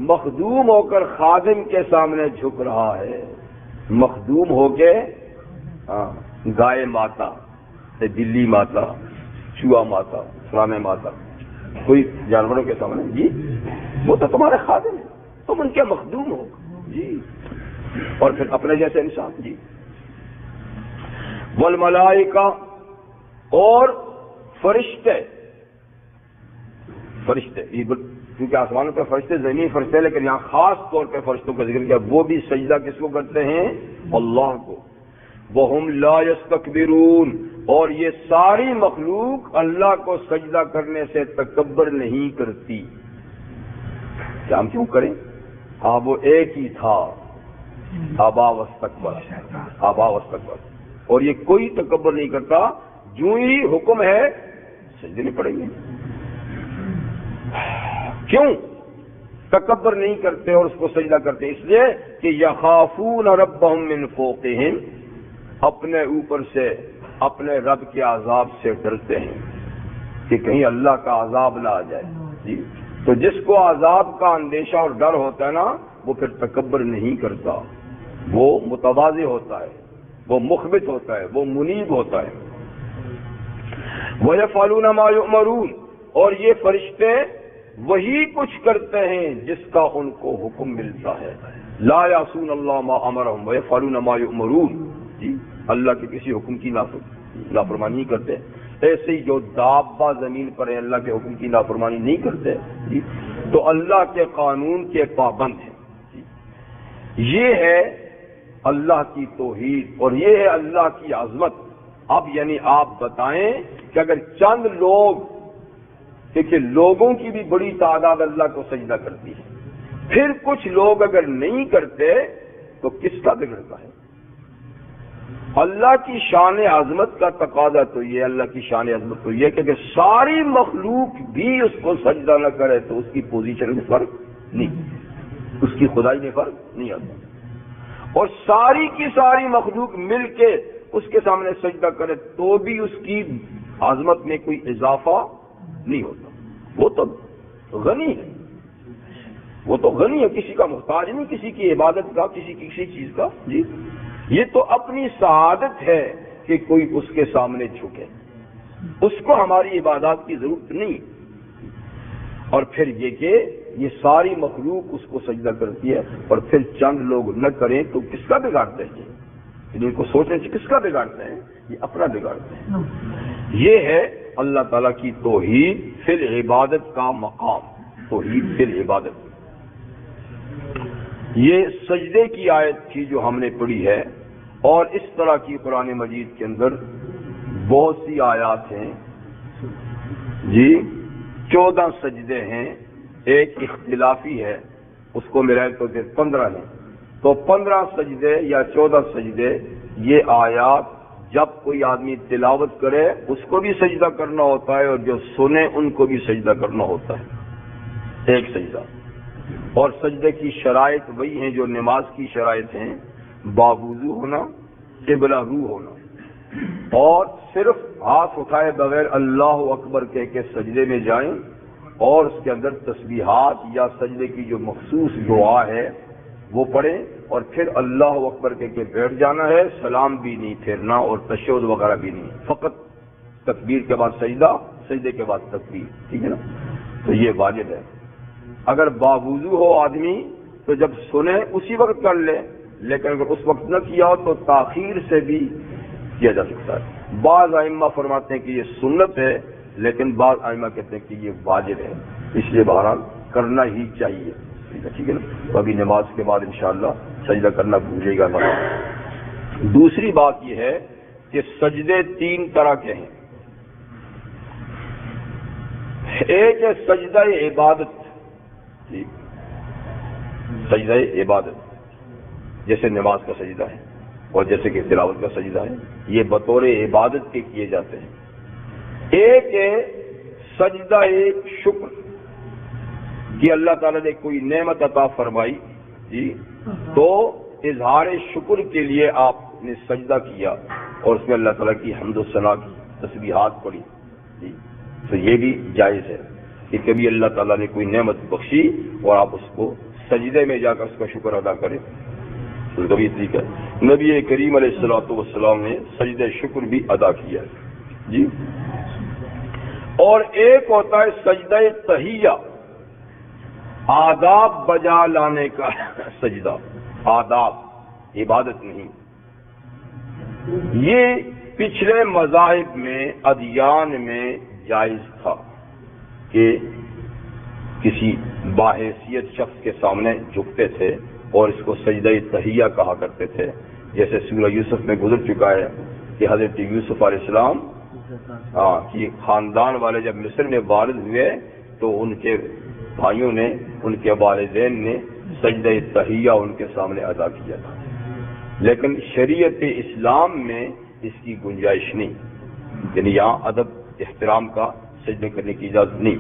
مخدوم ہو کر خادم کے سامنے جھک رہا ہے، مخدوم ہو کے گائے ماتا، بلی ماتا، چوہا ماتا، فلانے ماتا، کوئی جانوروں کے سامنے جی، وہ تو تمہارے خادم ہیں، تم ان کے مخدوم ہو جی، اور پھر اپنے جیسے انسان جی۔ والملائکہ، اور فرشتے، کیونکہ آسمانوں پہ فرشتے، زمین فرشتے، لیکن یہاں خاص طور پہ فرشتوں کا ذکر کیا، وہ بھی سجدہ کس کو کرتے ہیں؟ اللہ کو۔ وَهُمْ لَا يَسْتَكْبِرُونَ، اور یہ ساری مخلوق اللہ کو سجدہ کرنے سے تکبر نہیں کرتی۔ کیا ہم کیوں کریں؟ ہاں وہ ایک ہی تھا، آبا واستکبر، آبا واستکبر، اور یہ کوئی تکبر نہیں کرتا، جو ہی حکم ہے سجدے نہیں پڑیں گے۔ کیوں تکبر نہیں کرتے اور اس کو سجدہ کرتے؟ اس لیے کہ یخافون ربہم من فوقہم، اپنے اوپر سے اپنے رب کے عذاب سے ڈرتے ہیں کہ کہیں اللہ کا عذاب نہ آ جائے جی۔ تو جس کو عذاب کا اندیشہ اور ڈر ہوتا ہے نا، وہ پھر تکبر نہیں کرتا، وہ متواضع ہوتا ہے، وہ مخبت ہوتا ہے، وہ منیب ہوتا ہے۔ وَيَفْعَلُونَ مَا يُؤْمَرُونَ، اور یہ فرشتے وہی کچھ کرتے ہیں جس کا ان کو حکم ملتا ہے۔ لا یعصون اللہ ما امرہم ویفعلون ما یؤمرون، جی اللہ کے کسی حکم کی نافرمانی نہیں کرتے۔ ایسے ہی جو دابہ زمین پر ہیں اللہ کے حکم کی نافرمانی نہیں کرتے جی، تو اللہ کے قانون کے پابند ہیں جی۔ یہ ہے اللہ کی توحید اور یہ ہے اللہ کی عظمت۔ اب یعنی آپ بتائیں کہ اگر چند لوگ، دیکھیے لوگوں کی بھی بڑی تعداد اللہ کو سجدہ کرتی ہے، پھر کچھ لوگ اگر نہیں کرتے تو کس کا بگڑتا ہے؟ اللہ کی شان عظمت کا تقاضا تو یہ، اللہ کی شان عظمت تو یہ کہ اگر ساری مخلوق بھی اس کو سجدہ نہ کرے تو اس کی پوزیشن میں فرق نہیں، اس کی خدائی میں فرق نہیں آتا، اور ساری کی ساری مخلوق مل کے اس کے سامنے سجدہ کرے تو بھی اس کی عظمت میں کوئی اضافہ نہیں ہوتا۔ وہ تو غنی ہے، وہ تو غنی ہے، کسی کا محتاج نہیں، کسی کی عبادت کا، کسی چیز کا جی۔ یہ تو اپنی سعادت ہے کہ کوئی اس کے سامنے جھکے، اس کو ہماری عبادات کی ضرورت نہیں۔ اور پھر یہ کہ یہ ساری مخلوق اس کو سجدہ کرتی ہے اور پھر چند لوگ نہ کریں تو کس کا بگاڑتے ہیں؟ ان کو سوچنے سے کس کا بگاڑتے ہیں؟ یہ اپنا بگاڑتے ہیں۔ یہ ہے اللہ تعالیٰ کی توحید فی العبادت کا مقام، توحید فی العبادت۔ یہ سجدے کی آیت تھی جو ہم نے پڑھی ہے، اور اس طرح کی قرآن مجید کے اندر بہت سی آیات ہیں جی، 14 سجدے ہیں، ایک اختلافی ہے، اس کو ملائے تو 15 ہیں، تو 15 سجدے یا 14 سجدے، یہ آیات جب کوئی آدمی تلاوت کرے اس کو بھی سجدہ کرنا ہوتا ہے اور جو سنے ان کو بھی سجدہ کرنا ہوتا ہے، ایک سجدہ۔ اور سجدے کی شرائط وہی ہیں جو نماز کی شرائط ہیں، باوضو ہونا، قبلہ رو ہونا، اور صرف ہاتھ اٹھائے بغیر اللہ اکبر کہہ کے سجدے میں جائیں، اور اس کے اندر تسبیحات یا سجدے کی جو مخصوص دعا ہے وہ پڑھیں، اور پھر اللہ اکبر کہہ کے بیٹھ جانا ہے، سلام بھی نہیں پھیرنا اور تشہد وغیرہ بھی نہیں، فقط تکبیر کے بعد سجدہ، سجدے کے بعد تکبیر، ٹھیک ہے نا؟ تو یہ واجب ہے۔ اگر باوضو ہو آدمی تو جب سنے اسی وقت کر لے، لیکن اگر اس وقت نہ کیا ہو تو تاخیر سے بھی کیا جا سکتا ہے۔ بعض ائمہ فرماتے ہیں کہ یہ سنت ہے، لیکن بعض ائمہ کہتے ہیں کہ یہ واجب ہے، اس لیے بہرحال کرنا ہی چاہیے، ٹھیک ہے نا؟ تو ابھی نماز کے بعد انشاءاللہ سجدہ کرنا بھولے گا نہ۔ دوسری بات یہ ہے کہ سجدے 3 طرح کے ہیں، ایک ہے سجدہ عبادت، سجدہ عبادت جیسے نماز کا سجدہ ہے اور جیسے کہ تلاوت کا سجدہ ہے، یہ بطور عبادت کے کیے جاتے ہیں۔ ایک ہے سجدہ شکر کہ اللہ تعالیٰ نے کوئی نعمت عطا فرمائی، جی، تو اظہار شکر کے لیے آپ نے سجدہ کیا اور اس میں اللہ تعالیٰ کی حمد و ثنا کی، تسبیحات پڑھی، جی، تو یہ بھی جائز ہے کہ کبھی اللہ تعالیٰ نے کوئی نعمت بخشی اور آپ اس کو سجدے میں جا کر اس کا شکر ادا کریں، تو کبھی ٹھیک ہے۔ نبی کریم علیہ الصلوۃ والسلام نے سجدہ شکر بھی ادا کیا ہے، جی۔ اور ایک ہوتا ہے سجدہ تحیہ، آداب بجا لانے کا سجدہ، آداب، عبادت نہیں۔ یہ پچھلے مذاہب میں، ادیان میں جائز تھا کہ کسی باحیثیت شخص کے سامنے جھکتے تھے اور اس کو سجدہ تحیہ کہا کرتے تھے، جیسے سورہ یوسف میں گزر چکا ہے کہ حضرت یوسف علیہ السلام کی خاندان والے جب مصر میں وارد ہوئے تو ان کے بھائیوں نے، ان کے والدین نے سجدہ تحیہ ان کے سامنے ادا کیا تھا، لیکن شریعت اسلام میں اس کی گنجائش نہیں، یعنی یہاں ادب احترام کا سجدہ کرنے کی اجازت نہیں۔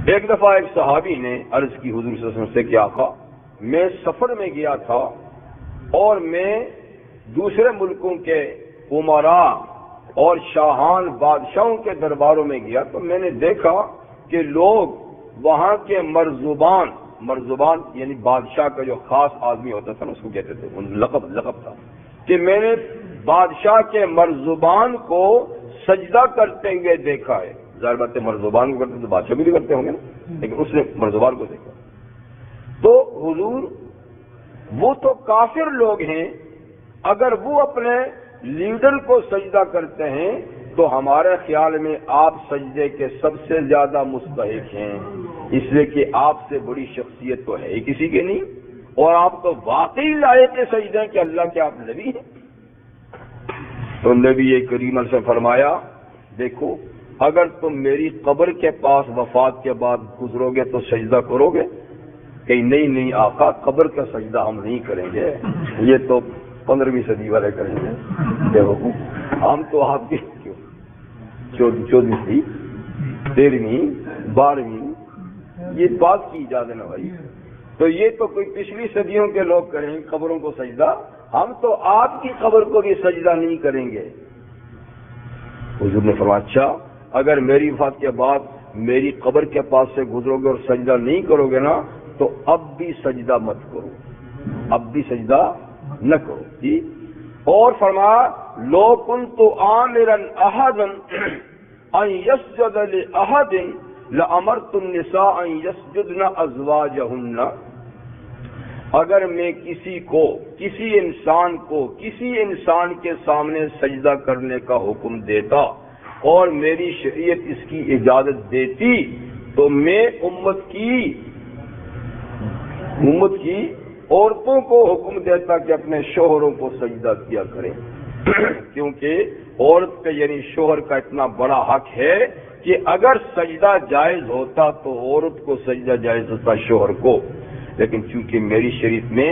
ایک دفعہ ایک صحابی نے عرض کی حضور صلی اللہ علیہ وسلم سے کہ آقا، میں سفر میں گیا تھا اور میں دوسرے ملکوں کے امراء اور شاہان بادشاہوں کے درباروں میں گیا تو میں نے دیکھا کہ لوگ وہاں کے مرزبان یعنی بادشاہ کا جو خاص آدمی ہوتا تھا نا، اس کو کہتے تھے، لقب تھا، کہ میں نے بادشاہ کے مرزبان کو سجدہ کرتے ہوئے دیکھا ہے۔ ظاہر بات ہے مرزبان کو کرتے تو بادشاہ بھی کرتے ہوں گے نا، لیکن اس نے مرزبان کو دیکھا۔ تو حضور، وہ تو کافر لوگ ہیں، اگر وہ اپنے لیڈر کو سجدہ کرتے ہیں تو ہمارے خیال میں آپ سجدے کے سب سے زیادہ مستحق ہیں، اس لیے کہ آپ سے بڑی شخصیت تو ہے ہی کسی کے نہیں، اور آپ تو واقعی لائق سجدے ہیں کہ اللہ کے آپ نبی ہیں۔ تو نبی کریم سے فرمایا، دیکھو اگر تم میری قبر کے پاس وفات کے بعد گزرو گے تو سجدہ کرو گے؟ کہ نہیں آقا، قبر کا سجدہ ہم نہیں کریں گے، یہ تو 15ویں صدی والے کریں گے، دیکھو ہم تو آپ کی 14ویں 13ویں 12ویں یہ بات کی اجازت نہ بھائی، تو یہ تو کوئی پچھلی صدیوں کے لوگ کریں قبروں کو سجدہ، ہم تو آپ کی قبر کو بھی سجدہ نہیں کریں گے۔ حضور نے فرمایا، اچھا اگر میری وفات کے بعد میری قبر کے پاس سے گزرو گے اور سجدہ نہیں کرو گے نا تو اب بھی سجدہ مت کرو، اب بھی سجدہ نہ کرو، جی۔ اور فرمایا، لو کنت آمرا احدا ان یسجد لاحد لامرت النساء ان یسجدن ازواجهن، اگر میں کسی انسان کے سامنے سجدہ کرنے کا حکم دیتا اور میری شریعت اس کی اجازت دیتی تو میں امت کی عورتوں کو حکم دیتا کہ اپنے شوہروں کو سجدہ کیا کریں، کیونکہ عورت پہ یعنی شوہر کا اتنا بڑا حق ہے کہ اگر سجدہ جائز ہوتا تو عورت کو سجدہ جائز ہوتا شوہر کو، لیکن چونکہ میری شریعت میں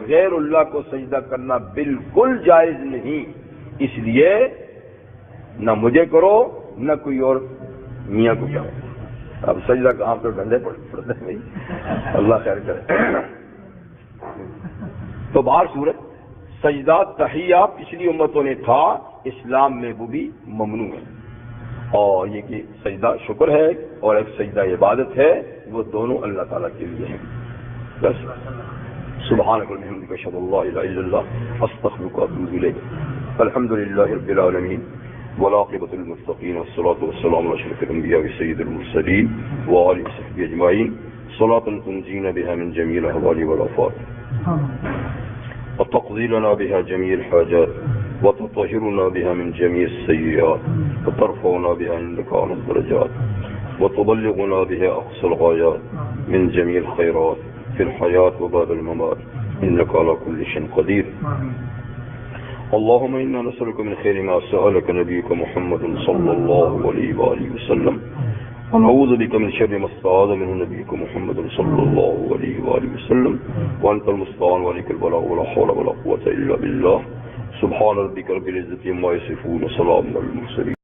غیر اللہ کو سجدہ کرنا بالکل جائز نہیں، اس لیے نہ مجھے کرو نہ کوئی اور میاں کو کرو۔ اب سجدہ کہاں پہ ڈھنڈے پڑتے ہیں بھائی، اللہ خیر کرے۔ تو باہر صورت سجدہ تحیہ پچھلی امتوں نے تھا، اسلام میں وہ بھی ممنوع ہے، اور یہ کہ سجدہ شکر ہے اور ایک سجدہ عبادت ہے، وہ دونوں اللہ تعالیٰ کے لیے ہیں۔ بس سبحانک وبحمدک اشہد ان لا الہ الا اللہ استغفرک واتوب الیک۔ الحمد للہ رب العالمین والعاقبۃ للمتقین والصلاۃ والسلام علی اشرف الانبیاء سید المرسلین وآلہ وصحبہ اجمعین صلاۃ تنجینا بها من جمیع الاحوال والآفات وتقضي لنا بها جميع الحاجات وتطهرنا بها من جميع السيئات وترفعنا بها عندك أعلى الدرجات وتبلغنا بها أقصى الغايات من جميع الخيرات في الحياة وبعد الممات إنك على كل شيء قدير. اللهم إنا نسألك من خير ما سألك نبيك محمد صلى الله عليه وآله وسلم ونعوذ بك من شر ما استعاذ منه نبيك محمد صلى الله عليه وآله وسلم وأنت المستعان وعليك البلاغ ولا حول ولا قوة إلا بالله. سبحان ربك رب العزة عما يصفون وسلام على المرسلين.